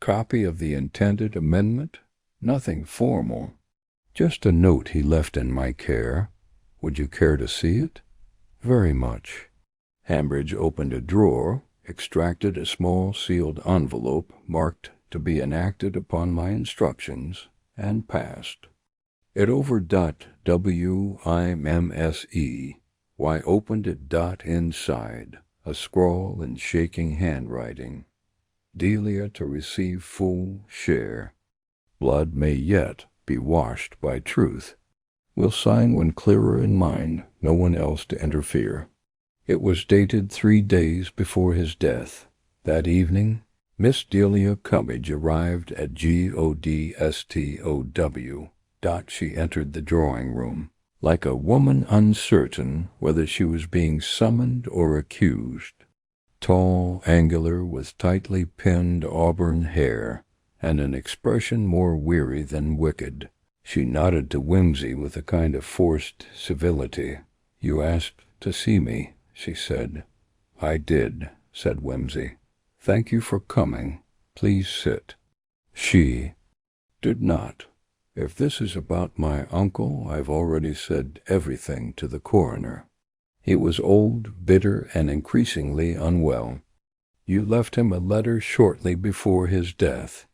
Copy of the intended amendment? Nothing formal. Just a note he left in my care. Would you care to see it? Very much. Hambridge opened a drawer, extracted a small sealed envelope marked to be enacted upon my instructions, and passed. It over .WIMSE. Why opened it inside, a scrawl in shaking handwriting. Delia to receive full share. Blood may yet be washed by truth. Will sign when clearer in mind, no one else to interfere. It was dated 3 days before his death. That evening, Miss Delia Cummage arrived at GODSTOW. She entered the drawing room, like a woman uncertain whether she was being summoned or accused. Tall, angular, with tightly pinned auburn hair, and an expression more weary than wicked. She nodded to Whimsy with a kind of forced civility. "You asked to see me," she said. "I did," said Whimsy. "Thank you for coming. Please sit." She did not. If this is about my uncle, I've already said everything to the coroner. He was old, bitter, and increasingly unwell. You left him a letter shortly before his death.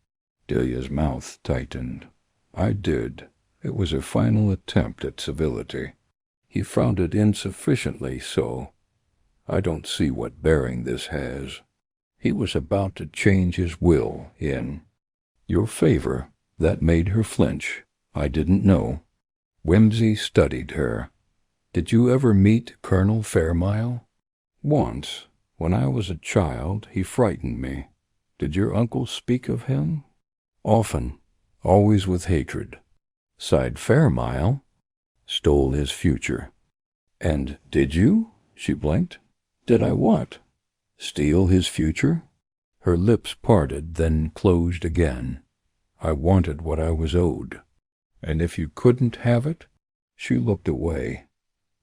Delia's mouth tightened. I did. It was a final attempt at civility. He found it insufficiently so. I don't see what bearing this has. He was about to change his will in your favor. That made her flinch. I didn't know. Whimsy studied her. Did you ever meet Colonel Fairmile? Once. When I was a child, he frightened me. Did your uncle speak of him? Often. Always with hatred. Sighed Fairmile. Stole his future. And did you? She blinked. Did I what? Steal his future? Her lips parted, then closed again. I wanted what I was owed. And if you couldn't have it? She looked away.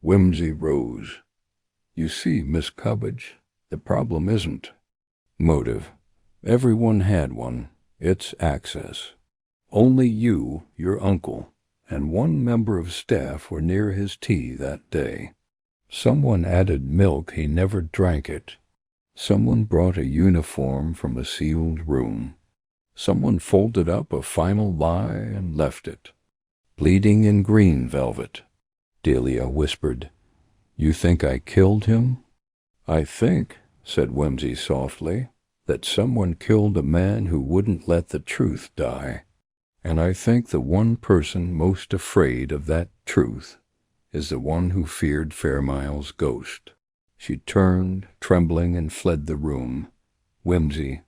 Whimsy rose. You see, Miss Cubbage, the problem isn't motive. Everyone had one. It's access. Only you, your uncle, and one member of staff were near his tea that day. Someone added milk, he never drank it. Someone brought a uniform from a sealed room. Someone folded up a final lie and left it. Bleeding in green velvet. Delia whispered. You think I killed him? I think, said Whimsy softly, that someone killed a man who wouldn't let the truth die. And I think the one person most afraid of that truth is the one who feared Fairmile's ghost. She turned, trembling, and fled the room. Whimsy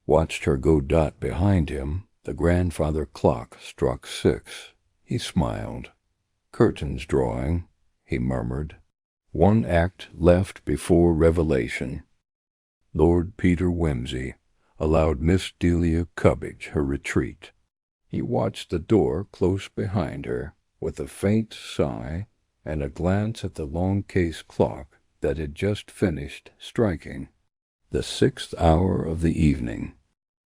watched her go behind him. The grandfather clock struck 6. He smiled. Curtains drawing, he murmured. One act left before revelation. Lord Peter Whimsy allowed Miss Delia Cubbage her retreat. He watched the door close behind her, with a faint sigh and a glance at the long case clock that had just finished striking. The 6th hour of the evening.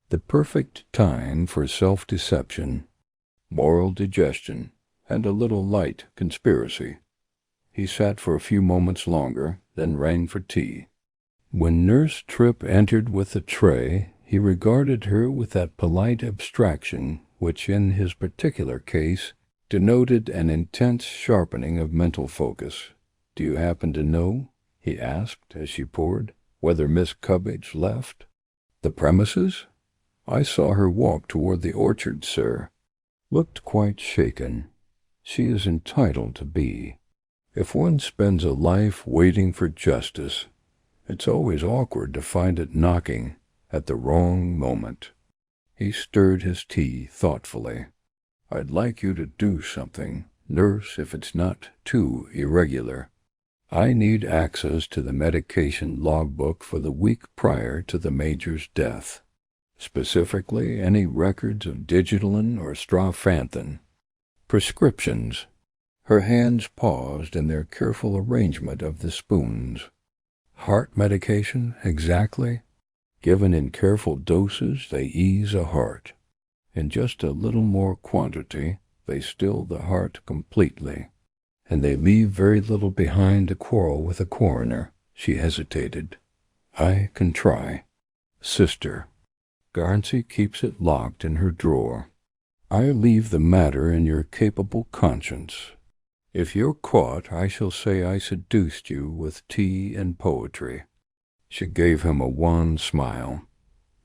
The perfect time for self-deception, moral digestion, and a little light conspiracy. He sat for a few moments longer, then rang for tea. When Nurse Tripp entered with the tray, he regarded her with that polite abstraction which in his particular case denoted an intense sharpening of mental focus. Do you happen to know, he asked as she poured, whether Miss Cubbage left the premises? I saw her walk toward the orchard, sir. Looked quite shaken. She is entitled to be. If one spends a life waiting for justice, it's always awkward to find it knocking at the wrong moment. He stirred his tea thoughtfully. I'd like you to do something, nurse, if it's not too irregular. I need access to the medication logbook for the week prior to the Major's death. Specifically, any records of Digitaline or Strophanthine. Prescriptions. Her hands paused in their careful arrangement of the spoons. Heart medication, exactly. Given in careful doses, they ease a heart. In just a little more quantity, they still the heart completely. And they leave very little behind to quarrel with a coroner. She hesitated. I can try. Sister. Garnsey keeps it locked in her drawer. I leave the matter in your capable conscience. If you're caught, I shall say I seduced you with tea and poetry. She gave him a wan smile.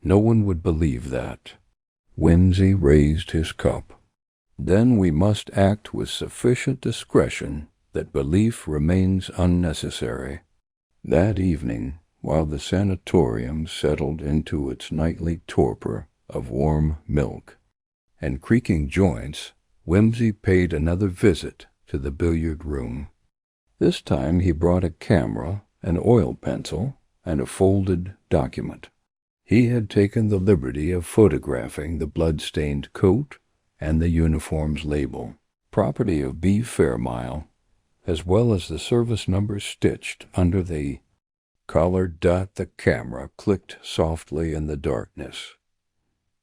No one would believe that. Whimsy raised his cup. Then we must act with sufficient discretion that belief remains unnecessary. That evening, while the sanatorium settled into its nightly torpor of warm milk and creaking joints, Whimsy paid another visit to the billiard room. This time he brought a camera, an oil pencil, and a folded document. He had taken the liberty of photographing the blood-stained coat and the uniform's label, property of B. Fairmile, as well as the service number stitched under the collar. The camera clicked softly in the darkness.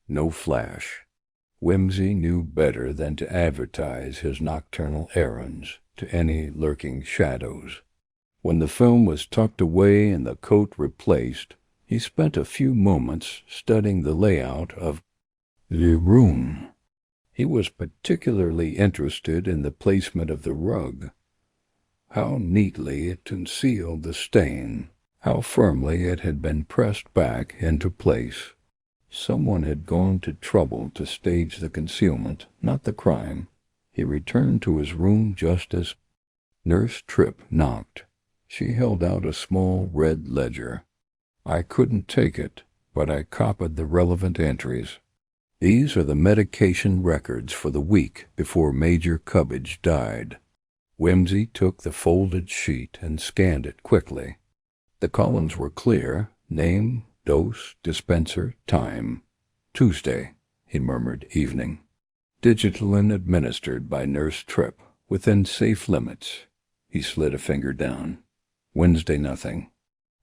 No flash. Whimsy knew better than to advertise his nocturnal errands to any lurking shadows. When the film was tucked away and the coat replaced, he spent a few moments studying the layout of the room. He was particularly interested in the placement of the rug. How neatly it concealed the stain, how firmly it had been pressed back into place. Someone had gone to trouble to stage the concealment, not the crime. He returned to his room just as Nurse Tripp knocked. She held out a small red ledger. I couldn't take it, but I copied the relevant entries. These are the medication records for the week before Major Cubbage died. Whimsy took the folded sheet and scanned it quickly. The columns were clear: name, dose, dispenser, time. Tuesday, he murmured, evening. Digitalin administered by Nurse Tripp, within safe limits. He slid a finger down. Wednesday, nothing.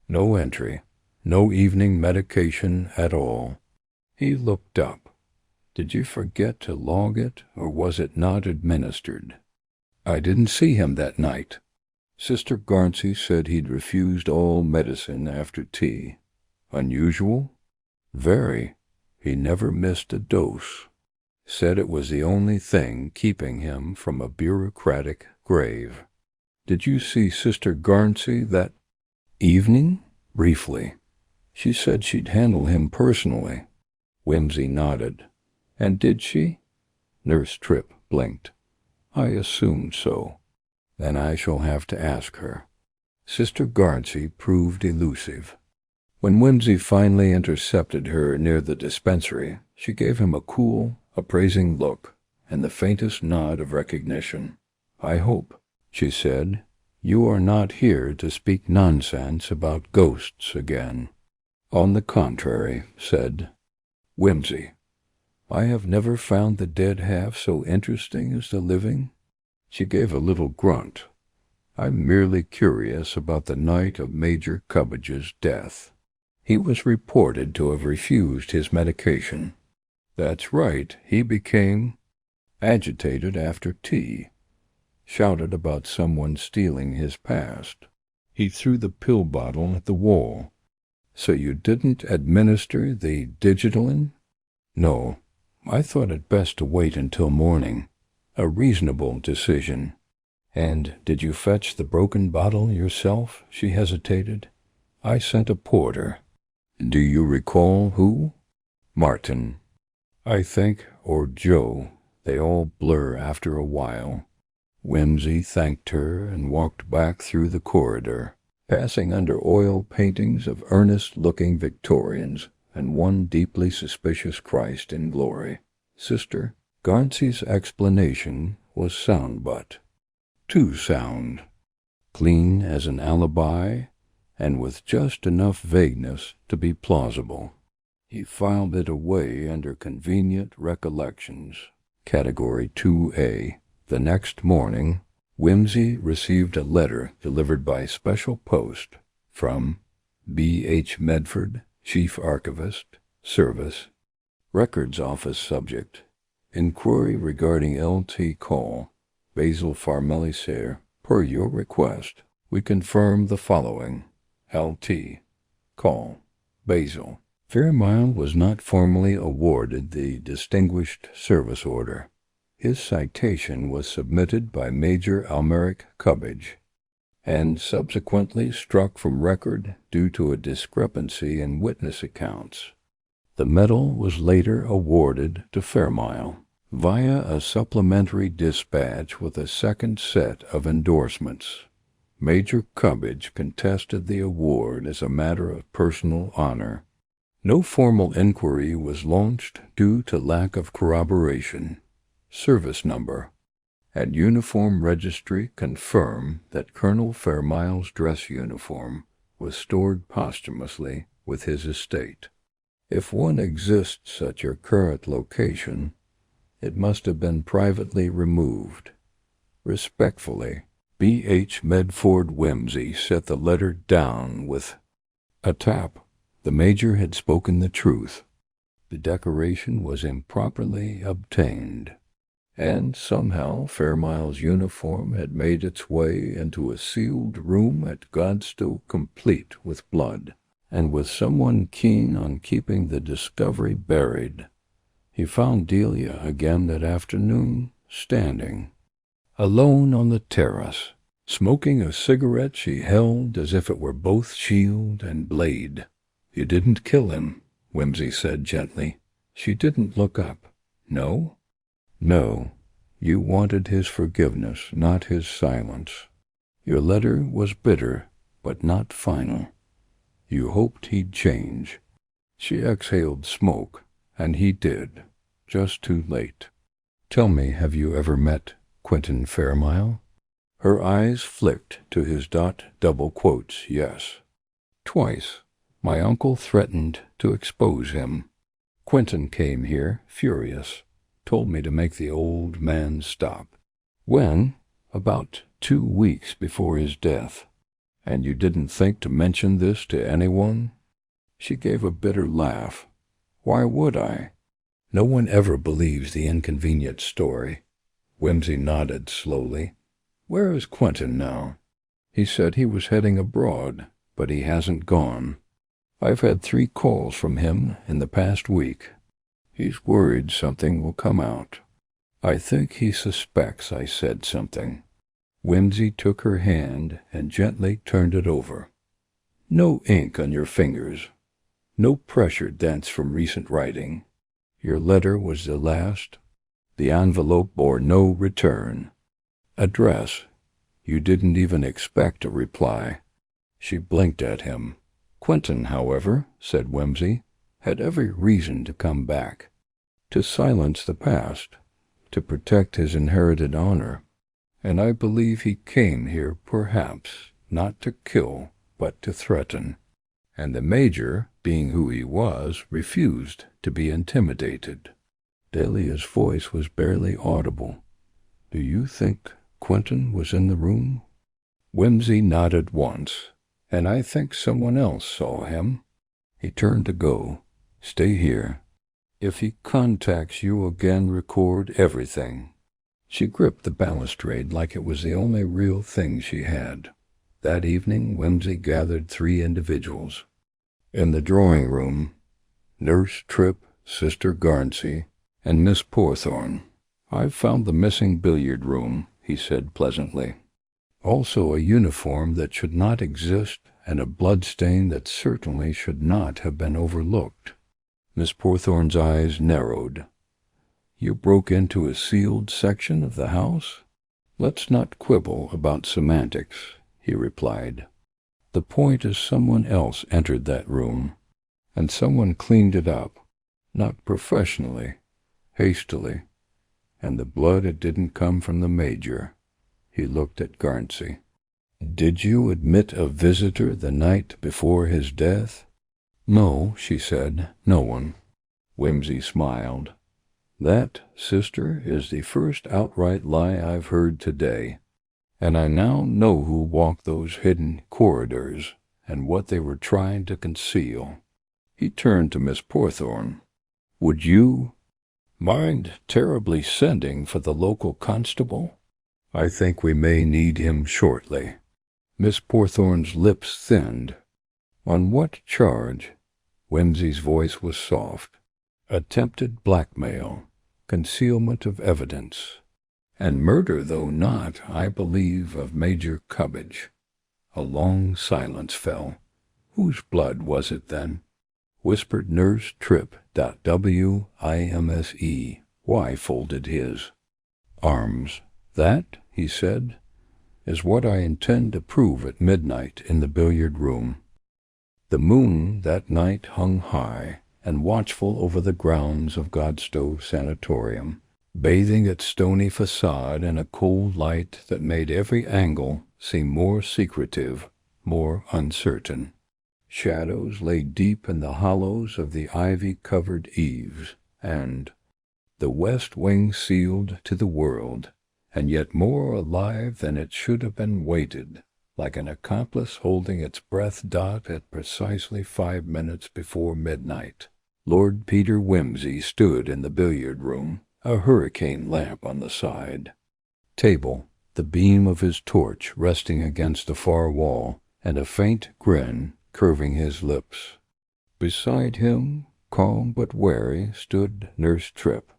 No entry. No evening medication at all. He looked up. Did you forget to log it, or was it not administered? I didn't see him that night. Sister Garnsey said he'd refused all medicine after tea. Unusual? Very. He never missed a dose. Said it was the only thing keeping him from a bureaucratic grave. Did you see Sister Garnsey that evening? Briefly. She said she'd handle him personally. Whimsy nodded. And did she? Nurse Tripp blinked. I assumed so. Then I shall have to ask her. Sister Garnsey proved elusive. When Whimsy finally intercepted her near the dispensary, she gave him a cool, appraising look and the faintest nod of recognition. I hope, she said, you are not here to speak nonsense about ghosts again. On the contrary, said Whimsy, I have never found the dead half so interesting as the living. She gave a little grunt. I'm merely curious about the night of Major Cubbage's death. He was reported to have refused his medication. That's right, he became agitated after tea. Shouted about someone stealing his past. He threw the pill bottle at the wall. So you didn't administer the Digitalin? No, I thought it best to wait until morning. A reasonable decision. And did you fetch the broken bottle yourself? She hesitated. I sent a porter. Do you recall who? Martin, I think, or Joe. They all blur after a while. Whimsy thanked her and walked back through the corridor, passing under oil paintings of earnest-looking Victorians and one deeply suspicious Christ in glory. Sister Garnsey's explanation was sound but too sound, clean as an alibi, and with just enough vagueness to be plausible. He filed it away under convenient recollections, Category 2A. The next morning, Whimsy received a letter delivered by special post from B. H. Medford, Chief Archivist, Service, Records Office. Subject: Inquiry regarding L.T. call, Basil Farmelliser. Per your request, we confirm the following. L.T. call, Basil. Fairmile was not formally awarded the Distinguished Service Order. His citation was submitted by Major Almeric Cubbage, and subsequently struck from record due to a discrepancy in witness accounts. The medal was later awarded to Fairmile via a supplementary dispatch with a second set of endorsements. Major Cubbage contested the award as a matter of personal honor. No formal inquiry was launched due to lack of corroboration. Service number. At Uniform Registry confirm that Colonel Fairmile's dress uniform was stored posthumously with his estate. If one exists at your current location, it must have been privately removed. Respectfully, B. H. Medford. Whimsy set the letter down with a tap. The Major had spoken the truth. The decoration was improperly obtained, and somehow Fairmile's uniform had made its way into a sealed room at Godstow, complete with blood, and with someone keen on keeping the discovery buried. He found Delia again that afternoon, standing alone on the terrace, smoking a cigarette she held as if it were both shield and blade. "You didn't kill him," Whimsy said gently. She didn't look up. "No?" "No. You wanted his forgiveness, not his silence. Your letter was bitter, but not final. You hoped he'd change." She exhaled smoke, and he did, just too late. "Tell me, have you ever met Quentin Fairmile?" Her eyes flicked to his double quotes. "Yes. Twice. My uncle threatened to expose him. Quentin came here, furious, told me to make the old man stop. When? About 2 weeks before his death. And you didn't think to mention this to anyone?" She gave a bitter laugh. "Why would I? No one ever believes the inconvenient story." Whimsy nodded slowly. "Where is Quentin now?" "He said he was heading abroad, but he hasn't gone. I've had 3 calls from him in the past week. He's worried something will come out. I think he suspects I said something." Whimsy took her hand and gently turned it over. "No ink on your fingers. No pressure dents from recent writing. Your letter was the last. The envelope bore no return. Address. You didn't even expect a reply." She blinked at him. "Quentin, however," said Whimsy, "had every reason to come back, to silence the past, to protect his inherited honor. And I believe he came here, perhaps, not to kill, but to threaten. And the Major, being who he was, refused to be intimidated." Delia's voice was barely audible. "Do you think Quentin was in the room?" Whimsy nodded once. "And I think someone else saw him." He turned to go. "Stay here. If he contacts you again, record everything." She gripped the balustrade like it was the only real thing she had. That evening Whimsy gathered 3 individuals. In the drawing-room, Nurse Tripp, Sister Garnsey, and Miss Porthorn. "I've found the missing billiard-room," he said pleasantly. "Also a uniform that should not exist and a bloodstain that certainly should not have been overlooked." Miss Porthorn's eyes narrowed. "You broke into a sealed section of the house?" "Let's not quibble about semantics," he replied. "The point is someone else entered that room, and someone cleaned it up, not professionally, hastily, and the blood, it didn't come from the Major." He looked at Garnsey. "Did you admit a visitor the night before his death?" "No," she said, "no one." Whimsy smiled. "That, sister, is the first outright lie I've heard today. And I now know who walked those hidden corridors and what they were trying to conceal." He turned to Miss Porthorne. "Would you mind terribly sending for the local constable? I think we may need him shortly." Miss Porthorne's lips thinned. "On what charge?" Whimsy's voice was soft. "Attempted blackmail, concealment of evidence, and murder, though not, I believe, of Major Cubbage." A long silence fell. "Whose blood was it, then?" whispered Nurse Tripp. WIMSE. Y folded his arms. "That," he said, "is what I intend to prove at midnight in the billiard room." The moon that night hung high and watchful over the grounds of Godstow Sanatorium, bathing its stony facade in a cold light that made every angle seem more secretive, more uncertain. Shadows lay deep in the hollows of the ivy-covered eaves, and the west wing sealed to the world, and yet more alive than it should have been waited, like an accomplice holding its breath at precisely 5 minutes before midnight. Lord Peter Wimsey stood in the billiard-room, a hurricane lamp on the side table, the beam of his torch resting against the far wall, and a faint grin curving his lips. Beside him, calm but wary, stood Nurse Tripp.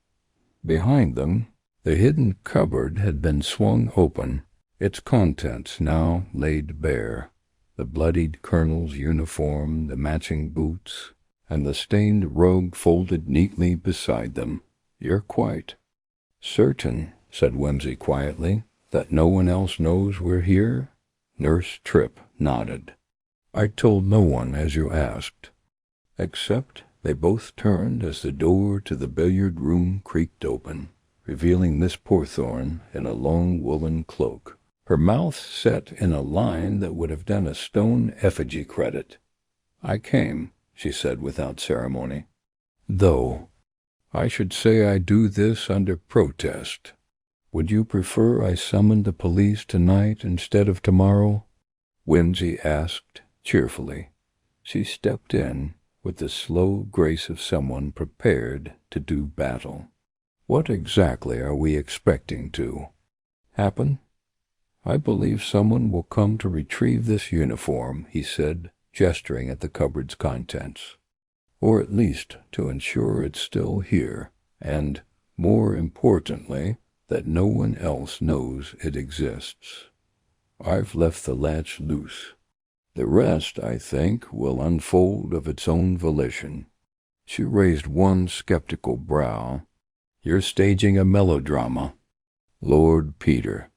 Behind them, the hidden cupboard had been swung open, its contents now laid bare. The bloodied colonel's uniform, the matching boots, and the stained rug folded neatly beside them. "You're quite certain," said Wimsey quietly, "that no one else knows we're here?" Nurse Tripp nodded. "I told no one, as you asked." Except they both turned as the door to the billiard-room creaked open, revealing Miss Porthorne in a long woolen cloak, her mouth set in a line that would have done a stone effigy credit. "I came," she said without ceremony, "though I should say I do this under protest. Would you prefer I summoned the police tonight instead of tomorrow?" Wimsey asked cheerfully. She stepped in with the slow grace of someone prepared to do battle. "What exactly are we expecting to happen?" "I believe someone will come to retrieve this uniform," he said, gesturing at the cupboard's contents. "Or at least to ensure it's still here, and, more importantly, that no one else knows it exists. I've left the latch loose. The rest, I think, will unfold of its own volition." She raised one skeptical brow. "You're staging a melodrama." "Lord Peter."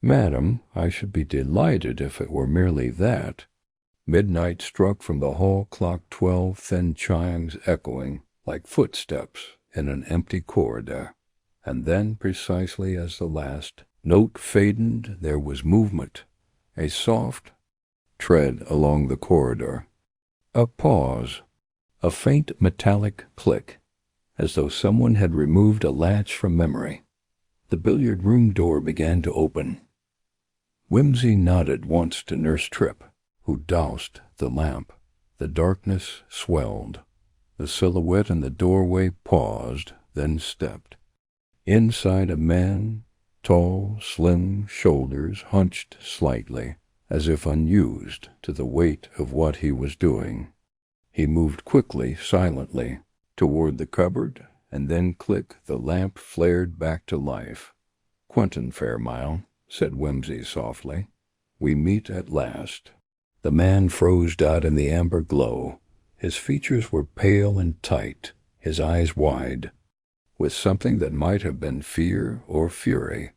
"Madam, I should be delighted if it were merely that." Midnight struck from the hall clock, 12 thin chimes echoing like footsteps in an empty corridor. And then, precisely as the last note faded, there was movement, a soft tread along the corridor, a pause, a faint metallic click, as though someone had removed a latch from memory. The billiard-room door began to open. Wimsey nodded once to Nurse Tripp, who doused the lamp. The darkness swelled. The silhouette in the doorway paused, then stepped. Inside, a man, tall, slim, shoulders hunched slightly, as if unused to the weight of what he was doing. He moved quickly, silently, toward the cupboard, and then click, the lamp flared back to life. "Quentin Fairmile," said Wimsey softly, "we meet at last." The man froze out in the amber glow. His features were pale and tight, his eyes wide, with something that might have been fear or fury.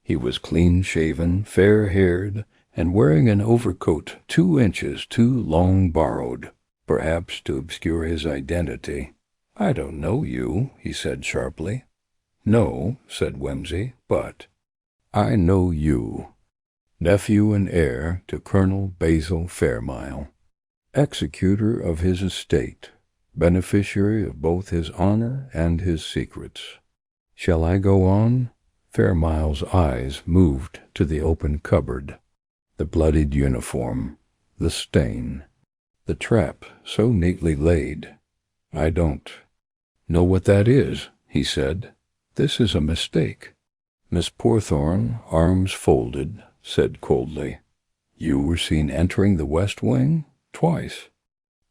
He was clean-shaven, fair-haired, and wearing an overcoat 2 inches too long borrowed, perhaps to obscure his identity. "I don't know you," he said sharply. "No," said Wimsey, "but I know you. Nephew and heir to Colonel Basil Fairmile, executor of his estate, beneficiary of both his honor and his secrets. Shall I go on?" Fairmile's eyes moved to the open cupboard, the bloodied uniform, the stain, the trap so neatly laid. "I don't know what that is," he said. "This is a mistake." Miss Porthorn, arms folded, said coldly, "You were seen entering the west wing? Twice."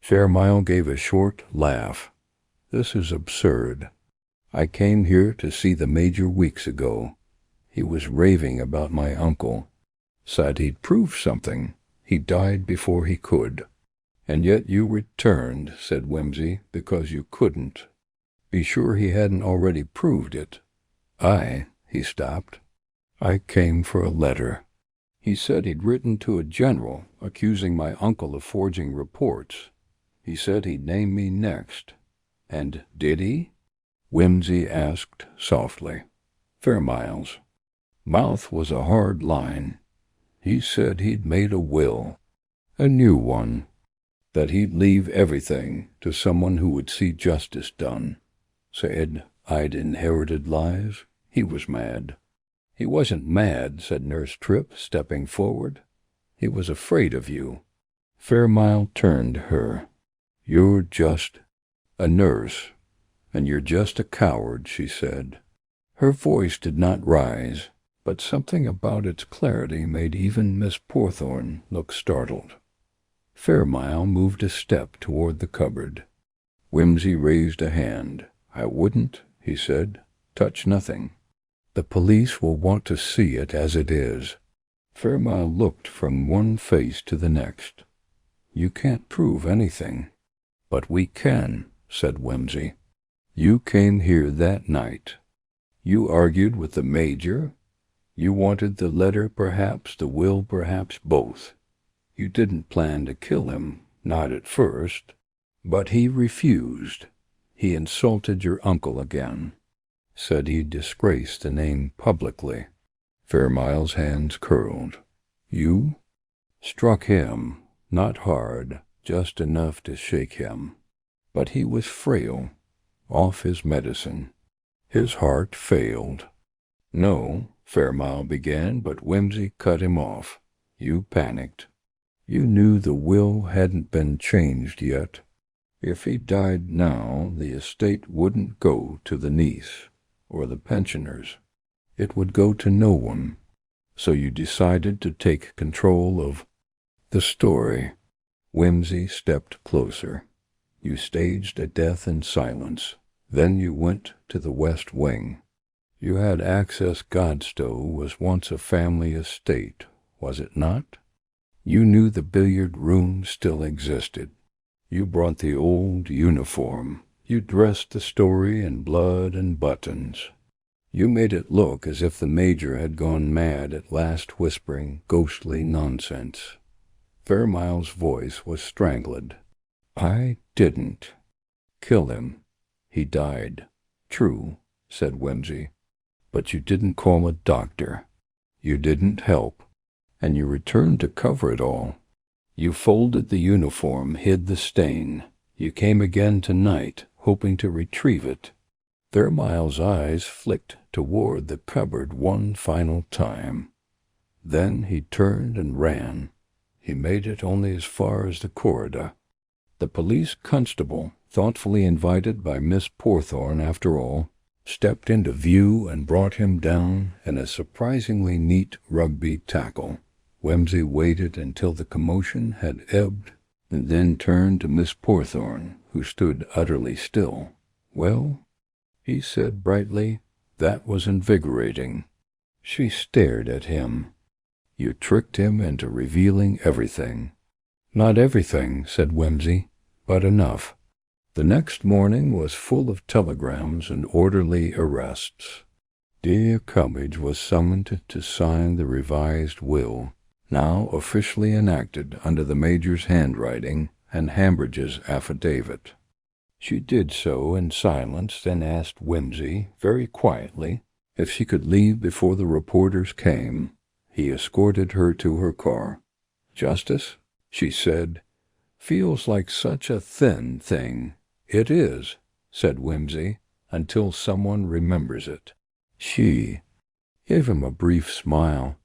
Fairmile gave a short laugh. "This is absurd. I came here to see the Major weeks ago. He was raving about my uncle. Said he'd prove something. He died before he could." "And yet you returned," said Whimsy, "because you couldn't. Be sure he hadn't already proved it." He stopped. "I came for a letter. He said he'd written to a general, accusing my uncle of forging reports. He said he'd name me next." "And did he?" Whimsy asked softly. Fairmile's mouth was a hard line. "He said he'd made a will, a new one, that he'd leave everything to someone who would see justice done. Said I'd inherited lies. He was mad." "He wasn't mad," said Nurse Tripp, stepping forward. "He was afraid of you." Fairmile turned to her. "You're just a nurse, and you're just a coward," she said. Her voice did not rise, but something about its clarity made even Miss Porthorn look startled. Fairmile moved a step toward the cupboard. Whimsy raised a hand. "I wouldn't," he said. "Touch nothing. The police will want to see it as it is." Fairmile looked from one face to the next. "You can't prove anything." "But we can," said Whimsy. "You came here that night. You argued with the Major. You wanted the letter perhaps, the will perhaps, both. You didn't plan to kill him, not at first. But he refused. He insulted your uncle again. Said he'd disgrace the name publicly." Fairmile's hands curled. "You struck him, not hard, just enough to shake him. But he was frail, off his medicine. His heart failed." "No," Fairmile began, but Whimsy cut him off. "You panicked. You knew the will hadn't been changed yet. If he died now, the estate wouldn't go to the niece or the pensioners. It would go to no one. So you decided to take control of the story." Whimsy stepped closer. "You staged a death in silence. Then you went to the West Wing. You had access. Godstow was once a family estate, was it not? You knew the billiard room still existed. You brought the old uniform. You dressed the story in blood and buttons. You made it look as if the Major had gone mad at last, whispering ghostly nonsense." Fairmile's voice was strangled. "I didn't kill him. He died." "True," said Whimsy. "But you didn't call a doctor. You didn't help. And you returned to cover it all. You folded the uniform, hid the stain. You came again tonight, hoping to retrieve it." Fairmile's eyes flicked toward the cupboard one final time. Then he turned and ran. He made it only as far as the corridor. The police constable, thoughtfully invited by Miss Porthorn after all, stepped into view and brought him down in a surprisingly neat rugby tackle. Whimsy waited until the commotion had ebbed, and then turned to Miss Porthorn, who stood utterly still. "Well," he said brightly, "that was invigorating." She stared at him. "You tricked him into revealing everything." "Not everything," said Whimsy, "but enough." The next morning was full of telegrams and orderly arrests. Dear Cummage was summoned to sign the revised will, now officially enacted under the Major's handwriting and Hambridge's affidavit. She did so in silence, then asked Whimsy, very quietly, if she could leave before the reporters came. He escorted her to her car. "Justice," she said, "feels like such a thin thing." "It is," said Whimsy, "until someone remembers it." She gave him a brief smile.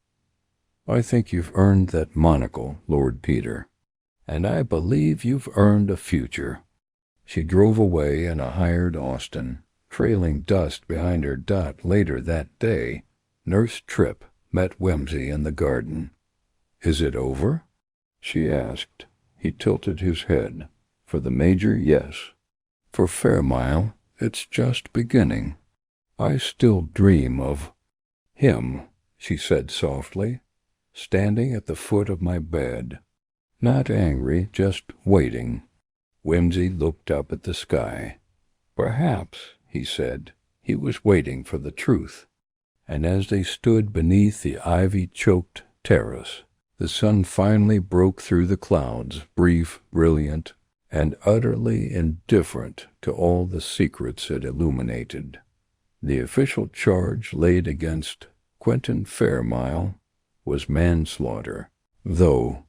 "I think you've earned that monocle, Lord Peter, and I believe you've earned a future." She drove away in a hired Austin, trailing dust behind her. Later that day, Nurse Tripp met Whimsy in the garden. "Is it over?" she asked. He tilted his head. "For the Major, yes. For Fairmile, it's just beginning. I still dream of him," she said softly, "standing at the foot of my bed. Not angry, just waiting." Whimsy looked up at the sky. "Perhaps," he said, "he was waiting for the truth." And as they stood beneath the ivy-choked terrace, the sun finally broke through the clouds, brief, brilliant, and utterly indifferent to all the secrets it illuminated. The official charge laid against Quentin Fairmile was manslaughter, though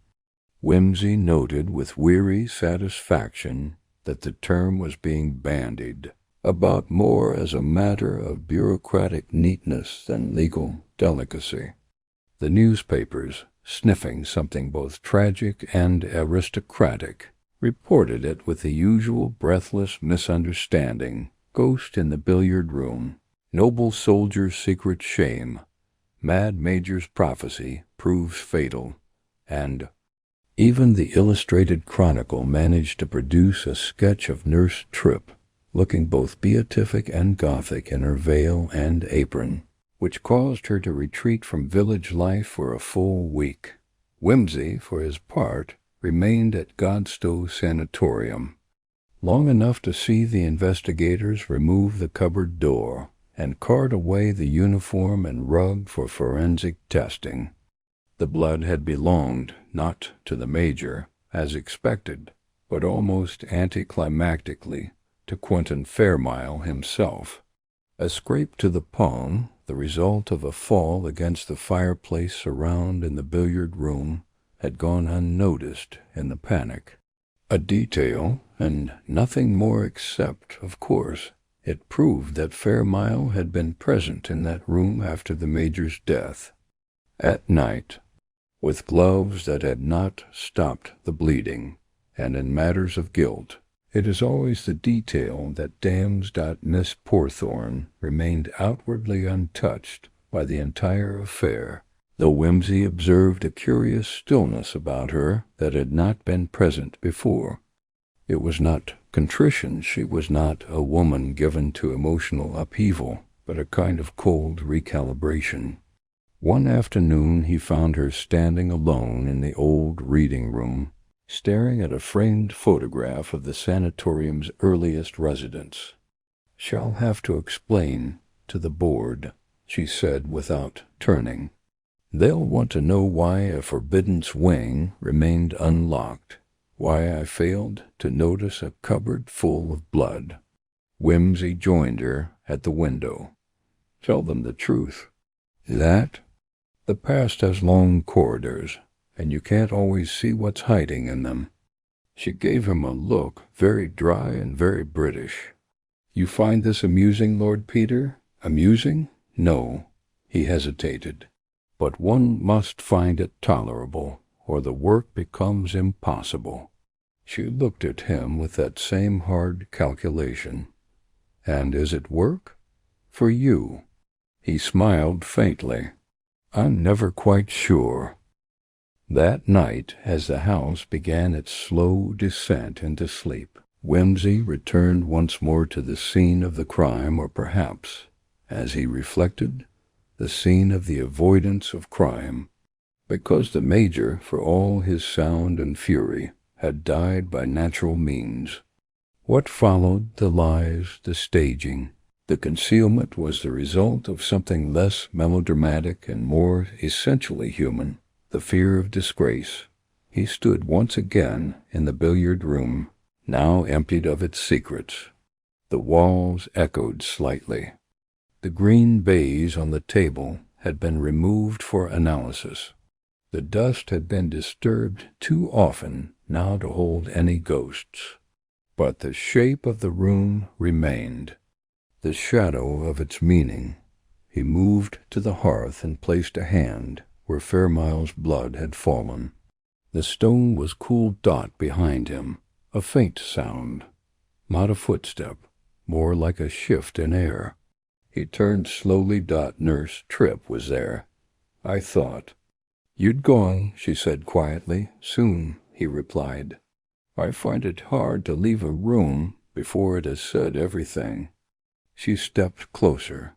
Whimsy noted with weary satisfaction that the term was being bandied about more as a matter of bureaucratic neatness than legal delicacy. The newspapers, sniffing something both tragic and aristocratic, reported it with the usual breathless misunderstanding: ghost in the billiard room, noble soldier's secret shame, mad major's prophecy proves fatal, and even the Illustrated Chronicle managed to produce a sketch of Nurse Tripp, looking both beatific and Gothic in her veil and apron, which caused her to retreat from village life for a full week. Whimsy, for his part, remained at Godstow Sanatorium, long enough to see the investigators remove the cupboard door and cart away the uniform and rug for forensic testing. The blood had belonged not to the Major, as expected, but almost anticlimactically to Quentin Fairmile himself. A scrape to the palm, the result of a fall against the fireplace around in the billiard room, had gone unnoticed in the panic. A detail, and nothing more except, of course, it proved that Fairmile had been present in that room after the Major's death, at night, with gloves that had not stopped the bleeding, and in matters of guilt, it is always the detail that damns. Miss Porthorne remained outwardly untouched by the entire affair, though Whimsy observed a curious stillness about her that had not been present before. It was not contrition. She was not a woman given to emotional upheaval, but a kind of cold recalibration. One afternoon he found her standing alone in the old reading room, staring at a framed photograph of the sanatorium's earliest residents. "Shall have to explain to the board," she said without turning. "They'll want to know why a forbidden swing remained unlocked, why I failed to notice a cupboard full of blood." Whimsy joined her at the window. "Tell them the truth. That the past has long corridors, and you can't always see what's hiding in them." She gave him a look very dry and very British. "You find this amusing, Lord Peter? Amusing? No." He hesitated. "But one must find it tolerable, or the work becomes impossible." She looked at him with that same hard calculation. "And is it work? For you?" He smiled faintly. "I'm never quite sure." That night, as the house began its slow descent into sleep, Whimsy returned once more to the scene of the crime, or perhaps, as he reflected, the scene of the avoidance of crime, because the Major, for all his sound and fury, had died by natural means. What followed, the lies, the staging, the concealment, was the result of something less melodramatic and more essentially human, the fear of disgrace. He stood once again in the billiard room, now emptied of its secrets. The walls echoed slightly. The green baize on the table had been removed for analysis. The dust had been disturbed too often now to hold any ghosts. But the shape of the room remained, the shadow of its meaning. He moved to the hearth and placed a hand where Fairmile's blood had fallen. The stone was cool Dot behind him, a faint sound, not a footstep, more like a shift in air. He turned slowly. Dot. Nurse Tripp was there. I thought. You'd gone, she said quietly. Soon, he replied. I find it hard to leave a room before it has said everything. She stepped closer.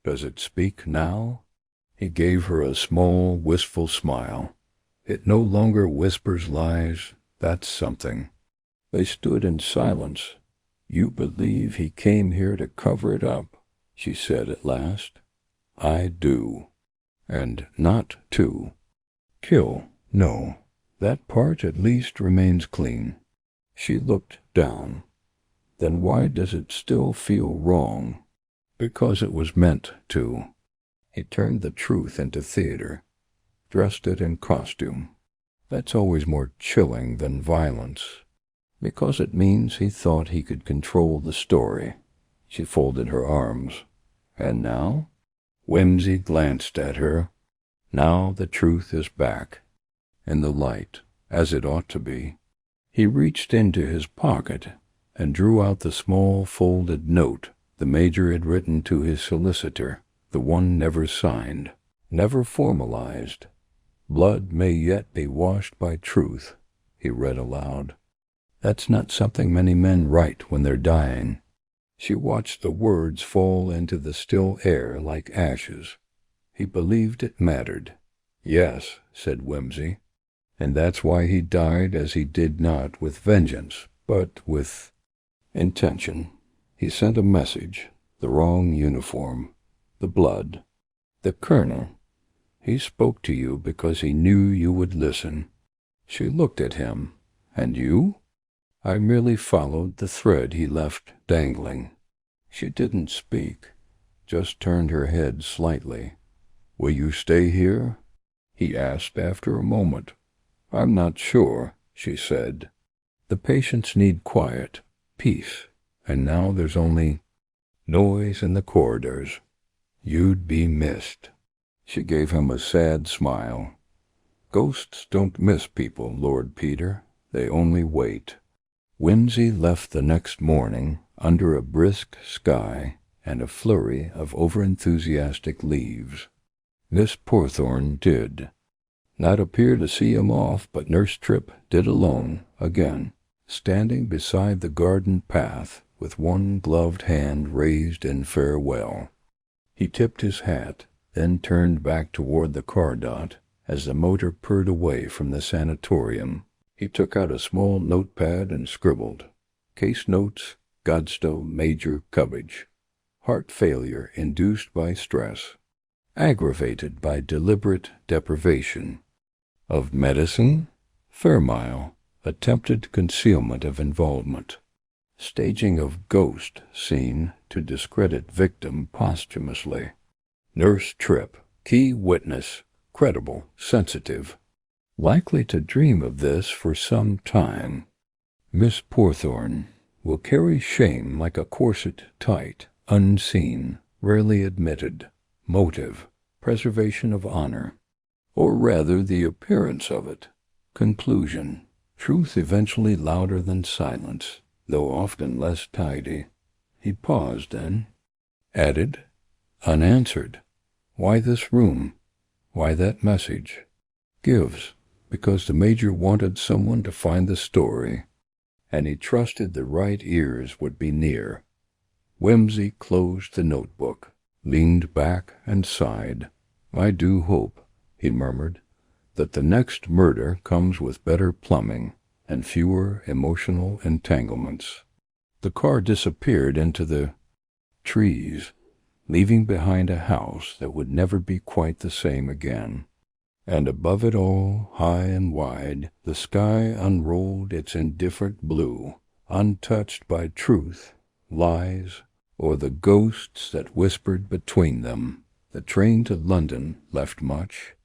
Does it speak now? He gave her a small, wistful smile. It no longer whispers lies. That's something. They stood in silence. You believe he came here to cover it up, she said at last. I do. And not to. Kill, no. That part at least remains clean. She looked down. Then why does it still feel wrong? Because it was meant to. He turned the truth into theater, dressed it in costume. That's always more chilling than violence, because it means he thought he could control the story. She folded her arms. And now? Whimsy glanced at her. Now the truth is back, in the light, as it ought to be. He reached into his pocket and drew out the small folded note the Major had written to his solicitor, the one never signed, never formalized. Blood may yet be washed by truth, he read aloud. That's not something many men write when they're dying. She watched the words fall into the still air like ashes. He believed it mattered. Yes, said Whimsy, and that's why he died as he did, not with vengeance, but with intention. He sent a message, the wrong uniform, the blood. The colonel. He spoke to you because he knew you would listen. She looked at him. And you? I merely followed the thread he left dangling. She didn't speak, just turned her head slightly. Will you stay here? He asked after a moment. I'm not sure, she said. The patients need quiet, peace, and now there's only noise in the corridors. You'd be missed. She gave him a sad smile. Ghosts don't miss people, Lord Peter. They only wait. Whimsy left the next morning under a brisk sky and a flurry of over-enthusiastic leaves. Miss Porthorn did not appear to see him off, but Nurse Tripp did alone, again, standing beside the garden path with one gloved hand raised in farewell. He tipped his hat, then turned back toward the car dot as the motor purred away from the sanatorium. He took out a small notepad and scribbled, Case notes, Godstow, Major Cubbage. Heart failure induced by stress, aggravated by deliberate deprivation. Of medicine, Fairmile, attempted concealment of involvement. Staging of ghost scene to discredit victim posthumously. Nurse Tripp, key witness, credible, sensitive. Likely to dream of this for some time. Miss Porthorn will carry shame like a corset tight, unseen, rarely admitted. Motive, preservation of honor. Or rather the appearance of it. Conclusion, truth eventually louder than silence, though often less tidy. He paused then. Added, unanswered. Why this room? Why that message? Gives, because the Major wanted someone to find the story, and he trusted the right ears would be near. Whimsy closed the notebook, leaned back and sighed. I do hope, he murmured, that the next murder comes with better plumbing and fewer emotional entanglements. The car disappeared into the trees, leaving behind a house that would never be quite the same again. And above it all, high and wide, the sky unrolled its indifferent blue, untouched by truth, lies, or the ghosts that whispered between them. The train to London left much,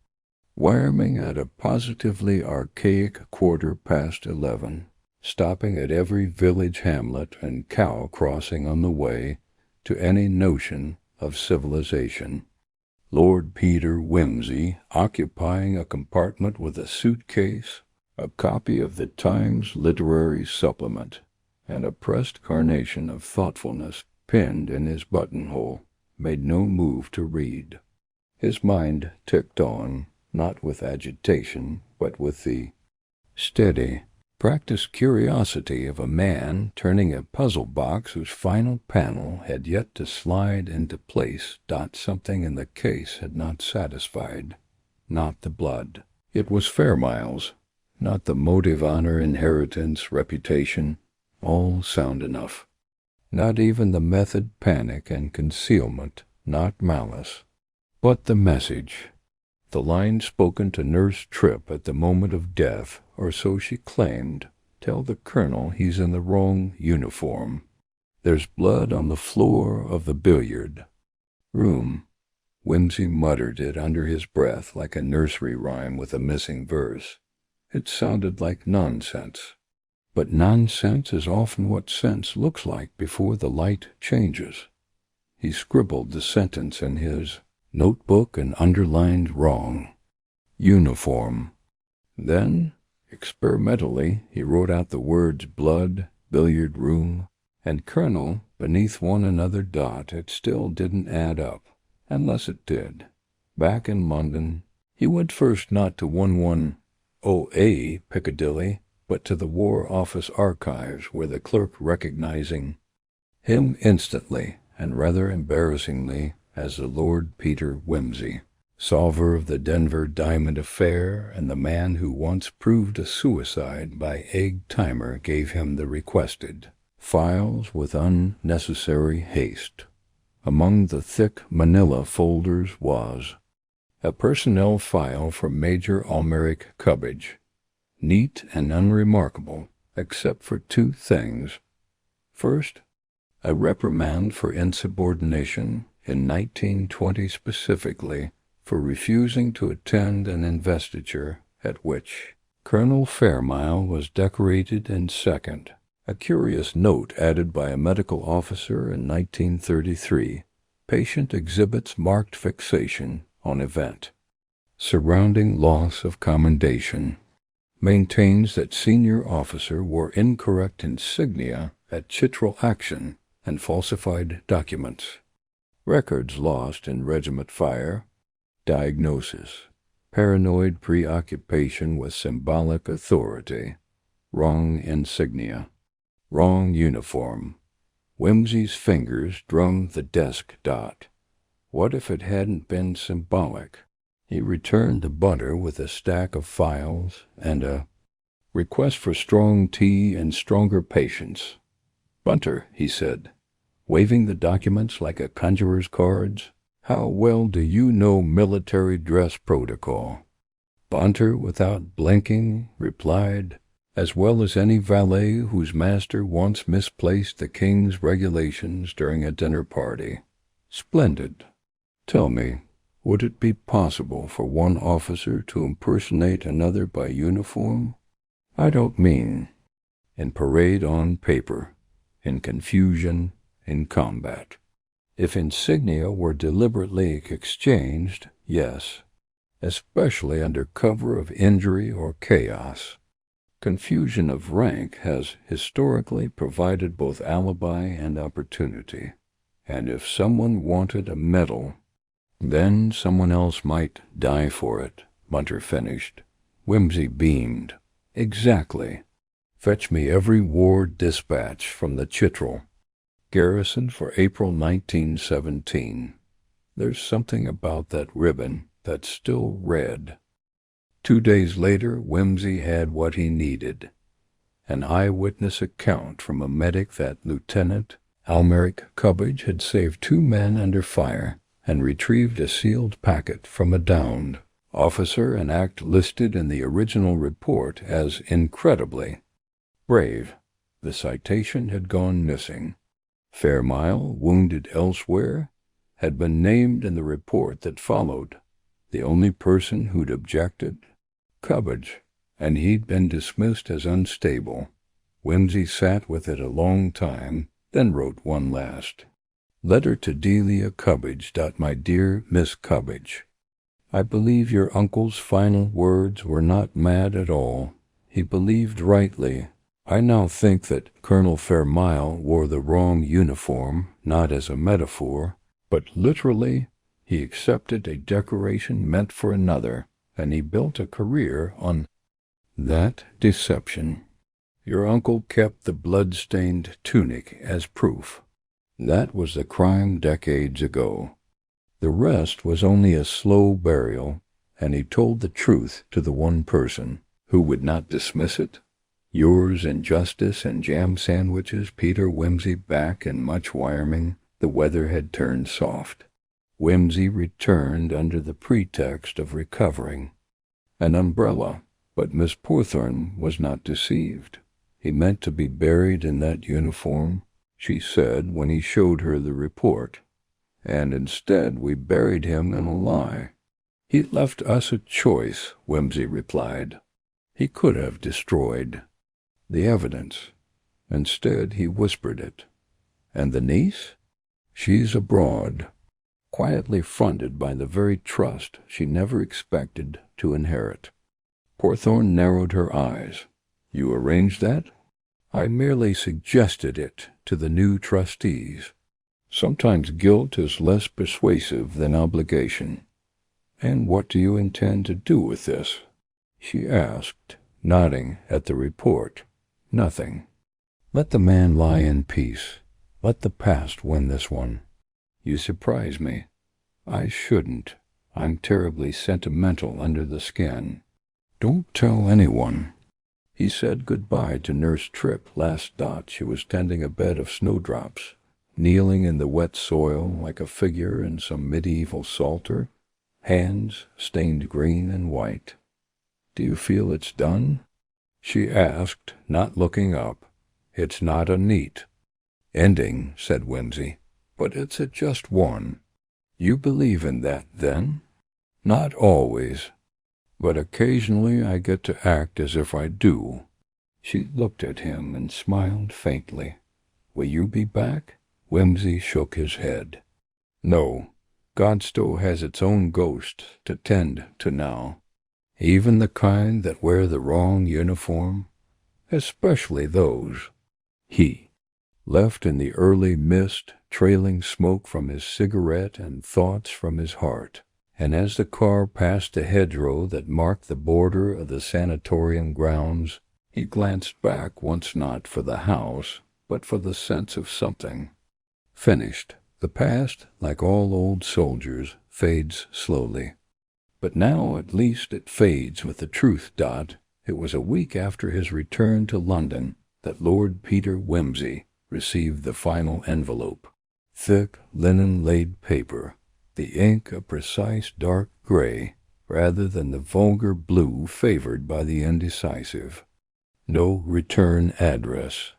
whaming at a positively archaic 11:15, stopping at every village hamlet and cow crossing on the way to any notion of civilization. Lord Peter Wimsey occupying a compartment with a suitcase, a copy of the Times Literary Supplement, and a pressed carnation of thoughtfulness pinned in his buttonhole, made no move to read. His mind ticked on, not with agitation, but with the steady, practiced curiosity of a man turning a puzzle box whose final panel had yet to slide into place. Something in the case had not satisfied. Not the blood. It was Fairmile's. Not the motive, honor, inheritance, reputation. All sound enough. Not even the method, panic, and concealment. Not malice. But the message. The line spoken to Nurse Tripp at the moment of death, or so she claimed. Tell the colonel he's in the wrong uniform. There's blood on the floor of the billiard room. Wimsey muttered it under his breath like a nursery rhyme with a missing verse. It sounded like nonsense. But nonsense is often what sense looks like before the light changes. He scribbled the sentence in his notebook and underlined wrong. Uniform. Then, experimentally, he wrote out the words blood, billiard room, and colonel beneath one another dot. It still didn't add up, unless it did. Back in London, he went first not to 1108 Piccadilly, but to the War Office Archives, where the clerk, recognizing him instantly and rather embarrassingly as the Lord Peter Wimsey, solver of the Denver Diamond affair and the man who once proved a suicide by egg timer, gave him the requested files with unnecessary haste. Among the thick manila folders was a personnel file for Major Almeric Cubbage, neat and unremarkable except for two things. First, a reprimand for insubordination in 1920 specifically for refusing to attend an investiture at which Colonel Fairmile was decorated in second. A curious note added by a medical officer in 1933. Patient exhibits marked fixation on event surrounding loss of commendation. Maintains that senior officer wore incorrect insignia at Chitral action and falsified documents. Records lost in regiment fire. Diagnosis: paranoid preoccupation with symbolic authority. Wrong insignia. Wrong uniform. Wimsey's fingers drummed the desk dot. What if it hadn't been symbolic? He returned to Bunter with a stack of files and a request for strong tea and stronger patience. "Bunter," he said, waving the documents like a conjurer's cards, "how well do you know military dress protocol?" Bunter, without blinking, replied, "As well as any valet whose master once misplaced the king's regulations during a dinner party." "Splendid. Tell me, would it be possible for one officer to impersonate another by uniform? I don't mean in parade on paper, in confusion, in combat. If insignia were deliberately exchanged, yes, especially under cover of injury or chaos. Confusion of rank has historically provided both alibi and opportunity, and if someone wanted a medal, then someone else might die for it," Bunter finished. Wimsey beamed. "Exactly. Fetch me every war dispatch from the Chitral. Garrison for April 1917. There's something about that ribbon that's still red." 2 days later, Wimsey had what he needed. An eyewitness account from a medic that Lieutenant Almeric Cubbage had saved 2 men under fire and retrieved a sealed packet from a downed officer, an act listed in the original report as incredibly brave. The citation had gone missing. Fairmile, wounded elsewhere, had been named in the report that followed. The only person who'd objected? Cubbage, and he'd been dismissed as unstable. Wimsey sat with it a long time, then wrote one last Letter to Delia Cubbage. My dear Miss Cubbage, I believe your uncle's final words were not mad at all. He believed rightly. I now think that Colonel Fairmile wore the wrong uniform, not as a metaphor, but literally. He accepted a decoration meant for another, and he built a career on that deception. Your uncle kept the blood-stained tunic as proof. That was the crime decades ago. The rest was only a slow burial, and he told the truth to the one person who would not dismiss it. Yours in justice and jam sandwiches, Peter Wimsey, back in much Wyoming. The weather had turned soft. Wimsey returned under the pretext of recovering an umbrella, but Miss Porthorne was not deceived. He meant to be buried in that uniform, she said when he showed her the report, and instead we buried him in a lie. He left us a choice, Wimsey replied. He could have destroyed the evidence. Instead, he whispered it. And the niece? She's abroad, quietly funded by the very trust she never expected to inherit. Porthorne narrowed her eyes. You arranged that? I merely suggested it to the new trustees. Sometimes guilt is less persuasive than obligation. And what do you intend to do with this? She asked, nodding at the report. Nothing. Let the man lie in peace. Let the past win this one. You surprise me. I shouldn't. I'm terribly sentimental under the skin. Don't tell anyone. He said goodbye to Nurse Tripp last dot. She was tending a bed of snowdrops, kneeling in the wet soil like a figure in some medieval psalter, hands stained green and white. Do you feel it's done? She asked, not looking up. It's not a neat ending, said Wimsey, but it's a just one. You believe in that, then? Not always, but occasionally I get to act as if I do. She looked at him and smiled faintly. Will you be back? Wimsey shook his head. No, Godstow has its own ghost to tend to now, even the kind that wear the wrong uniform, especially those. He, left in the early mist, trailing smoke from his cigarette and thoughts from his heart, and as the car passed the hedgerow that marked the border of the sanatorium grounds, he glanced back once, not for the house, but for the sense of something finished. The past, like all old soldiers, fades slowly. But now at least it fades with the truth. It was a week after his return to London that Lord Peter Wimsey received the final envelope. Thick, linen-laid paper, the ink a precise dark gray, rather than the vulgar blue favored by the indecisive. No return address.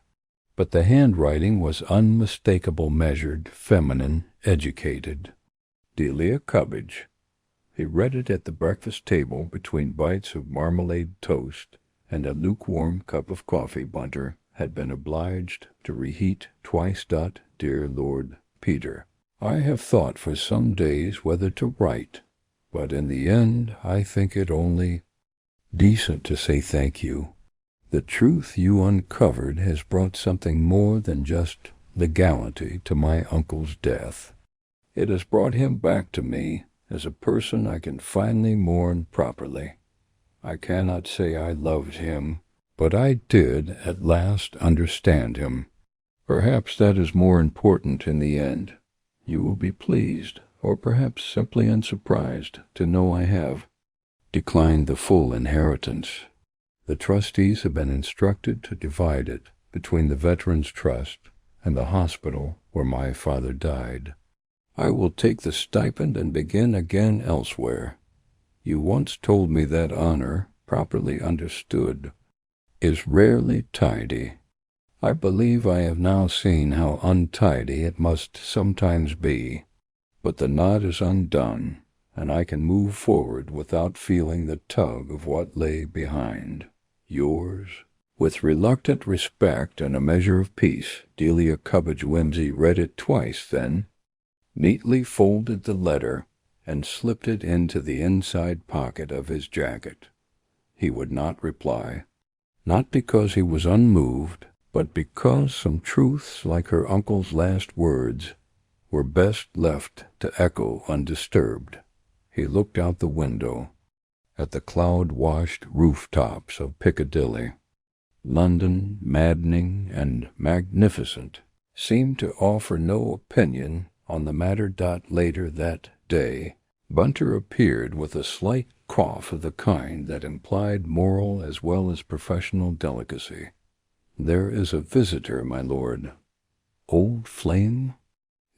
But the handwriting was unmistakable, measured, feminine, educated. Delia Cubbage. He read it at the breakfast table between bites of marmalade toast and a lukewarm cup of coffee Bunter had been obliged to reheat twice. Dear Lord Peter, I have thought for some days whether to write, but in the end I think it only decent to say thank you. The truth you uncovered has brought something more than just legality to my uncle's death. It has brought him back to me as a person I can finally mourn properly. I cannot say I loved him, but I did at last understand him. Perhaps that is more important in the end. You will be pleased, or perhaps simply unsurprised, to know I have declined the full inheritance. The trustees have been instructed to divide it between the Veterans Trust and the hospital where my father died. I will take the stipend and begin again elsewhere. You once told me that honor, properly understood, is rarely tidy. I believe I have now seen how untidy it must sometimes be, but the knot is undone, and I can move forward without feeling the tug of what lay behind. Yours, with reluctant respect and a measure of peace. Delia Cubbage. Wimsey read it twice then, neatly folded the letter, and slipped it into the inside pocket of his jacket. He would not reply, not because he was unmoved, but because some truths, like her uncle's last words, were best left to echo undisturbed. He looked out the window at the cloud-washed rooftops of Piccadilly. London, maddening and magnificent, seemed to offer no opinion on the matter. Later that day, Bunter appeared with a slight cough of the kind that implied moral as well as professional delicacy. "There is a visitor, my lord." Old flame?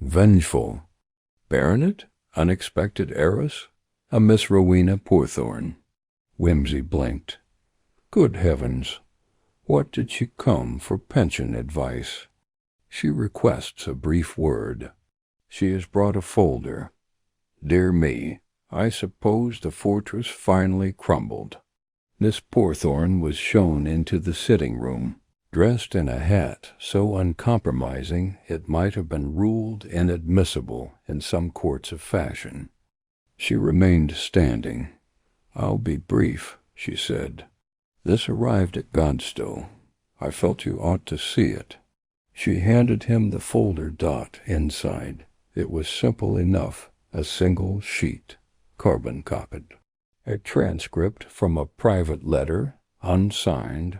Vengeful? Baronet? Unexpected heiress? A Miss Rowena Porthorn? Whimsy blinked. Good heavens! What did she come for pension advice? She requests a brief word. She has brought a folder. Dear me, I suppose the fortress finally crumbled. Miss Porthorn was shown into the sitting-room, dressed in a hat so uncompromising it might have been ruled inadmissible in some courts of fashion. She remained standing. "I'll be brief," she said. "This arrived at Godstow. I felt you ought to see it." She handed him the folder. Inside, it was simple enough, a single sheet, carbon-copied. A transcript from a private letter, unsigned,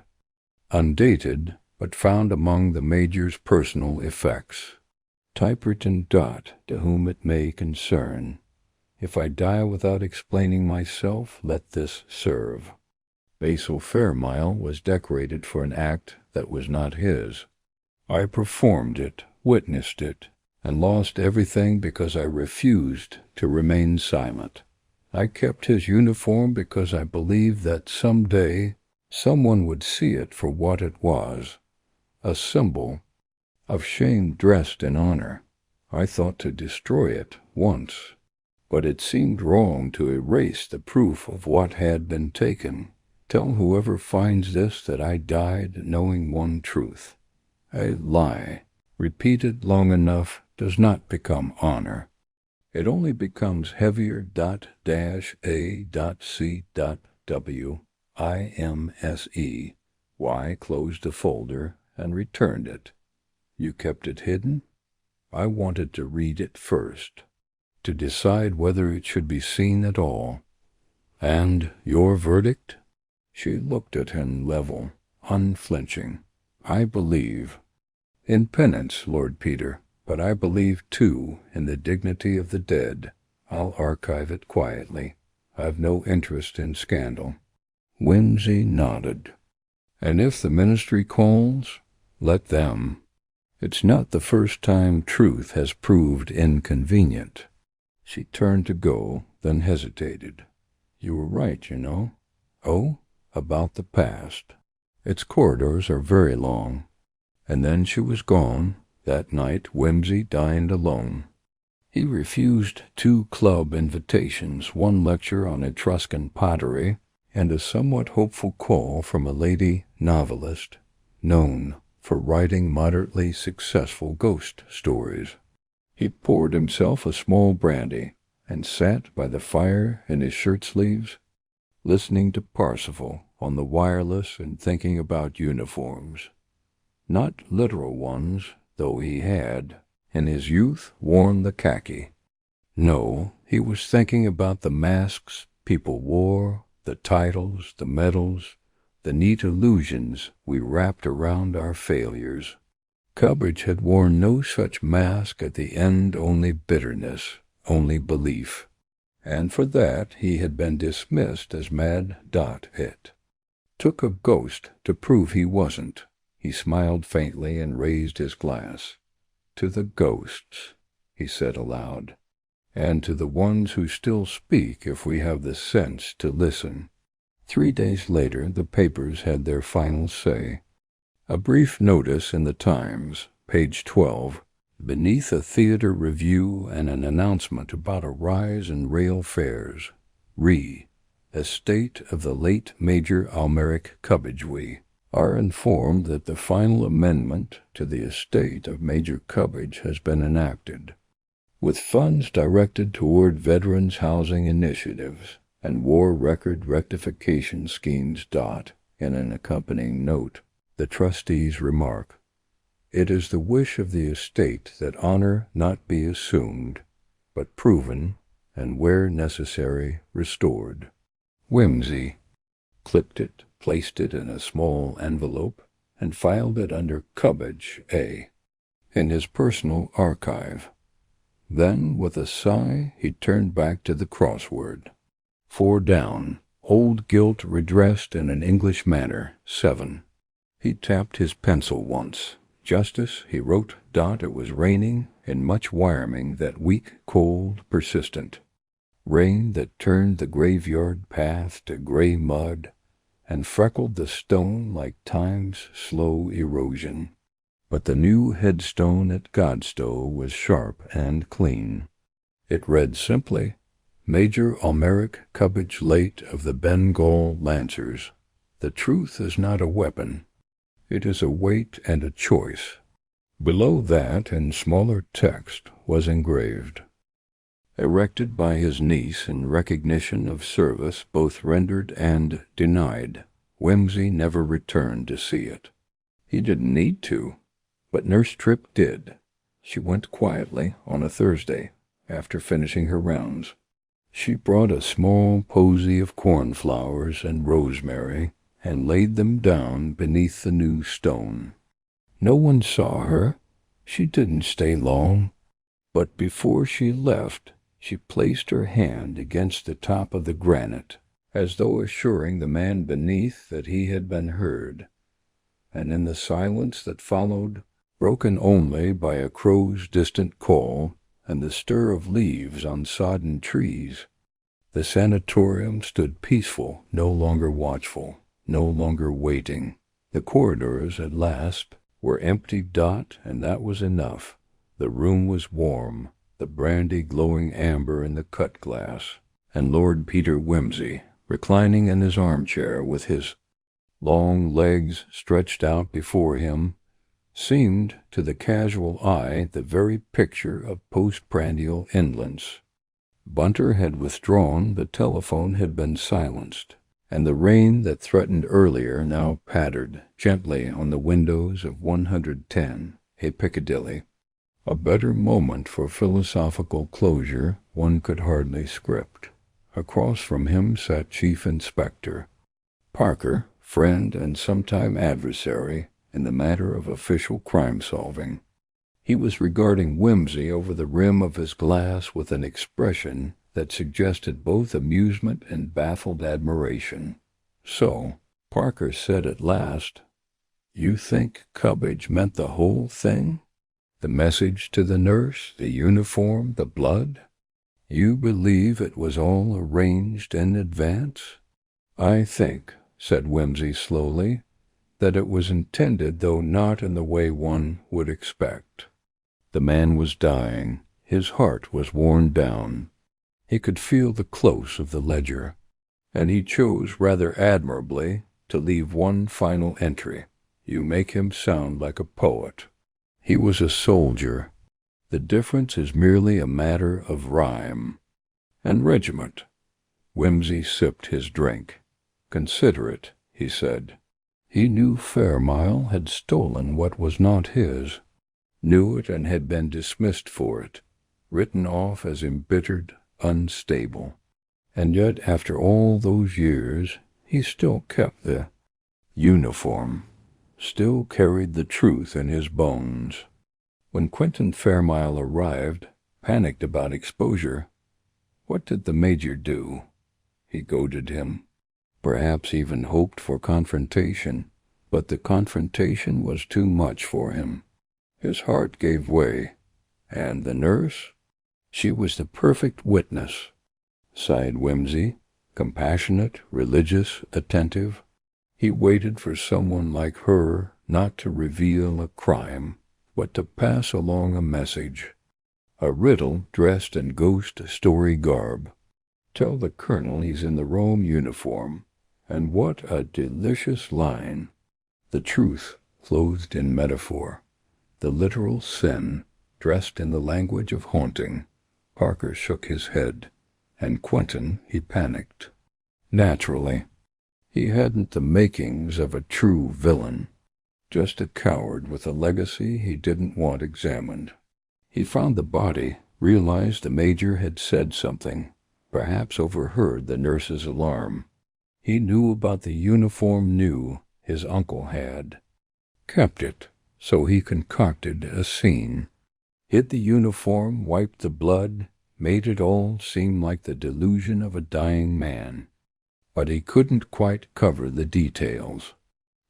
undated, but found among the Major's personal effects. Typewritten. To whom it may concern. If I die without explaining myself, let this serve. Basil Fairmile was decorated for an act that was not his. I performed it, witnessed it, and lost everything because I refused to remain silent. I kept his uniform because I believed that some day someone would see it for what it was, a symbol of shame dressed in honor. I thought to destroy it once, but it seemed wrong to erase the proof of what had been taken. Tell whoever finds this that I died knowing one truth. A lie, repeated long enough, does not become honor. It only becomes heavier. A.C.W. IMSE. Y closed the folder and returned it. You kept it hidden? I wanted to read it first, to decide whether it should be seen at all. And your verdict? She looked at him level, unflinching. I believe in penance, Lord Peter, but I believe, too, in the dignity of the dead. I'll archive it quietly. I've no interest in scandal. Whimsy nodded. And if the ministry calls, let them. It's not the first time truth has proved inconvenient. She turned to go, then hesitated. You were right, you know. Oh? About the past. Its corridors are very long. And then she was gone. That night Whimsy dined alone. He refused 2 club invitations, 1 lecture on Etruscan pottery, and a somewhat hopeful call from a lady novelist known for writing moderately successful ghost stories. He poured himself a small brandy and sat by the fire in his shirt-sleeves, listening to Parsifal on the wireless and thinking about uniforms. Not literal ones, though he had, in his youth, worn the khaki. No, he was thinking about the masks people wore, the titles, the medals, the neat illusions we wrapped around our failures. Cubbage had worn no such mask. At the end only bitterness, only belief. And for that he had been dismissed as mad. It took a ghost to prove he wasn't. He smiled faintly and raised his glass. To the ghosts, he said aloud, and to the ones who still speak if we have the sense to listen. 3 days later the papers had their final say. A brief notice in the Times, page 12, beneath a theater review and an announcement about a rise in rail fares. Estate of the late Major Almeric Cubbage. Are informed that the final amendment to the estate of Major Cubbage has been enacted. with funds directed toward veterans' housing initiatives and war record rectification schemes. In an accompanying note, the trustees remark, "It is the wish of the estate that honor not be assumed, but proven, and where necessary, restored." Whimsy clipped it, placed it in a small envelope, and filed it under Cubbage A. in his personal archive. Then, with a sigh, he turned back to the crossword. 4 down. Old guilt redressed in an English manner. 7. He tapped his pencil once. Justice, he wrote. It was raining, in much Wyoming, that week, cold, persistent. Rain that turned the graveyard path to gray mud and freckled the stone like time's slow erosion. But the new headstone at Godstow was sharp and clean. It read simply, "Major Almeric Cubbage late of the Bengal Lancers. The truth is not a weapon. It is a weight and a choice." Below that, in smaller text, was engraved, "Erected by his niece in recognition of service both rendered and denied. Whimsy never returned to see it." He didn't need to, but Nurse Tripp did. She went quietly on a Thursday, after finishing her rounds. She brought a small posy of cornflowers and rosemary and laid them down beneath the new stone. No one saw her. She didn't stay long, but before she left, she placed her hand against the top of the granite, as though assuring the man beneath that he had been heard. And in the silence that followed, broken only by a crow's distant call and the stir of leaves on sodden trees, the sanatorium stood peaceful, no longer watchful, no longer waiting. The corridors, at last, were empty. And that was enough. The room was warm, the brandy glowing amber in the cut glass, and Lord Peter Whimsy, reclining in his armchair with his long legs stretched out before him, seemed to the casual eye the very picture of postprandial indolence. Bunter had withdrawn, the telephone had been silenced, and the rain that threatened earlier now pattered gently on the windows of 110 A Piccadilly. A better moment for philosophical closure one could hardly script. Across from him sat Chief Inspector Parker, friend and sometime adversary in the matter of official crime-solving. He was regarding Whimsy over the rim of his glass with an expression that suggested both amusement and baffled admiration. "So," Parker said at last, "you think Cubbage meant the whole thing? The message to the nurse, the uniform, the blood? You believe it was all arranged in advance?" "I think," said Whimsy slowly, "that it was intended, though not in the way one would expect." The man was dying. His heart was worn down. He could feel the close of the ledger, and he chose rather admirably to leave one final entry. "You make him sound like a poet." He was a soldier. The difference is merely a matter of rhyme. "And regiment." Whimsy sipped his drink. "Consider it," he said. He knew Fairmile had stolen what was not his, knew it and had been dismissed for it, written off as embittered, unstable. And yet, after all those years, he still kept the uniform, still carried the truth in his bones. When Quentin Fairmile arrived, panicked about exposure, what did the Major do? He goaded him, perhaps even hoped for confrontation, but the confrontation was too much for him. His heart gave way, and the nurse? She was the perfect witness, sighed Whimsy, compassionate, religious, attentive. He waited for someone like her not to reveal a crime, but to pass along a message, a riddle dressed in ghost story garb. Tell the colonel he's in the Rome uniform, and what a delicious line! The truth clothed in metaphor, the literal sin dressed in the language of haunting. Parker shook his head, and Quentin, he panicked. Naturally. He hadn't the makings of a true villain, just a coward with a legacy he didn't want examined. He found the body, realized the major had said something, perhaps overheard the nurse's alarm. He knew about the uniform his uncle had. Kept it, so he concocted a scene. Hid the uniform, wiped the blood, made it all seem like the delusion of a dying man. But he couldn't quite cover the details.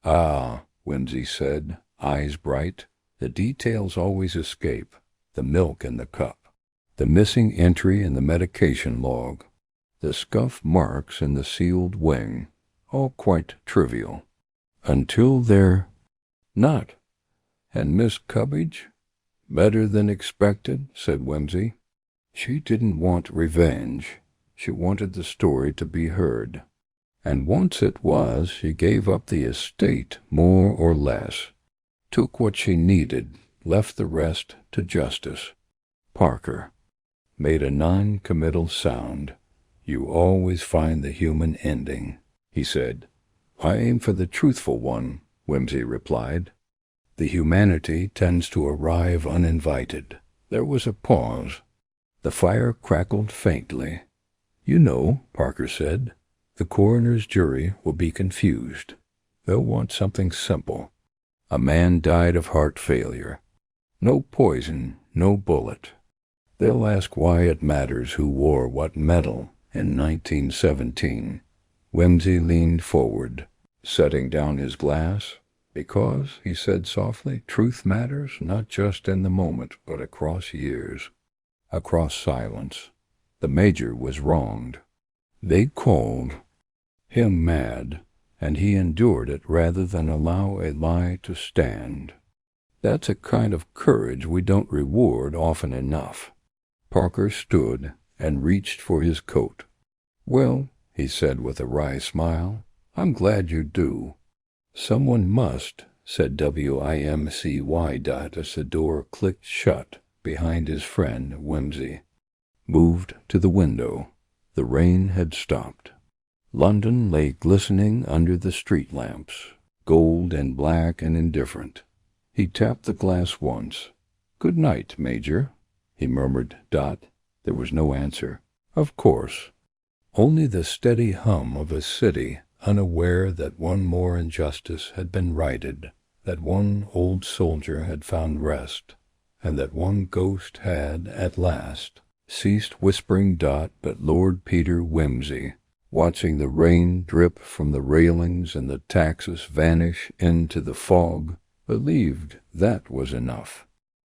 "Ah," Whimsy said, eyes bright, "the details always escape. The milk in the cup, the missing entry in the medication log, the scuff marks in the sealed wing, all quite trivial. Until they're not. And Miss Cubbage? Better than expected," said Whimsy. "She didn't want revenge. She wanted the story to be heard. And once it was, she gave up the estate, more or less. Took what she needed, left the rest to justice." Parker made a non-committal sound. "You always find the human ending," he said. "I aim for the truthful one," Whimsy replied. "The humanity tends to arrive uninvited." There was a pause. The fire crackled faintly. "You know," Parker said, "the coroner's jury will be confused. They'll want something simple. A man died of heart failure. No poison, no bullet. They'll ask why it matters who wore what medal in 1917. Whimsy leaned forward, setting down his glass. "Because," he said softly, "truth matters not just in the moment, but across years, across silence. The major was wronged. They called him mad, and he endured it rather than allow a lie to stand. That's a kind of courage we don't reward often enough." Parker stood and reached for his coat. "Well," he said with a wry smile, "I'm glad you do." "Someone must," said WIMCY. As the door clicked shut behind his friend Whimsy. Moved to the window. The rain had stopped. London lay glistening under the street lamps, gold and black and indifferent. He tapped the glass once. "Good night, Major," he murmured. There was no answer. Of course. Only the steady hum of a city unaware that one more injustice had been righted, that one old soldier had found rest, and that one ghost had, at last, ceased whispering. But Lord Peter Whimsy, watching the rain drip from the railings and the taxes vanish into the fog, believed that was enough.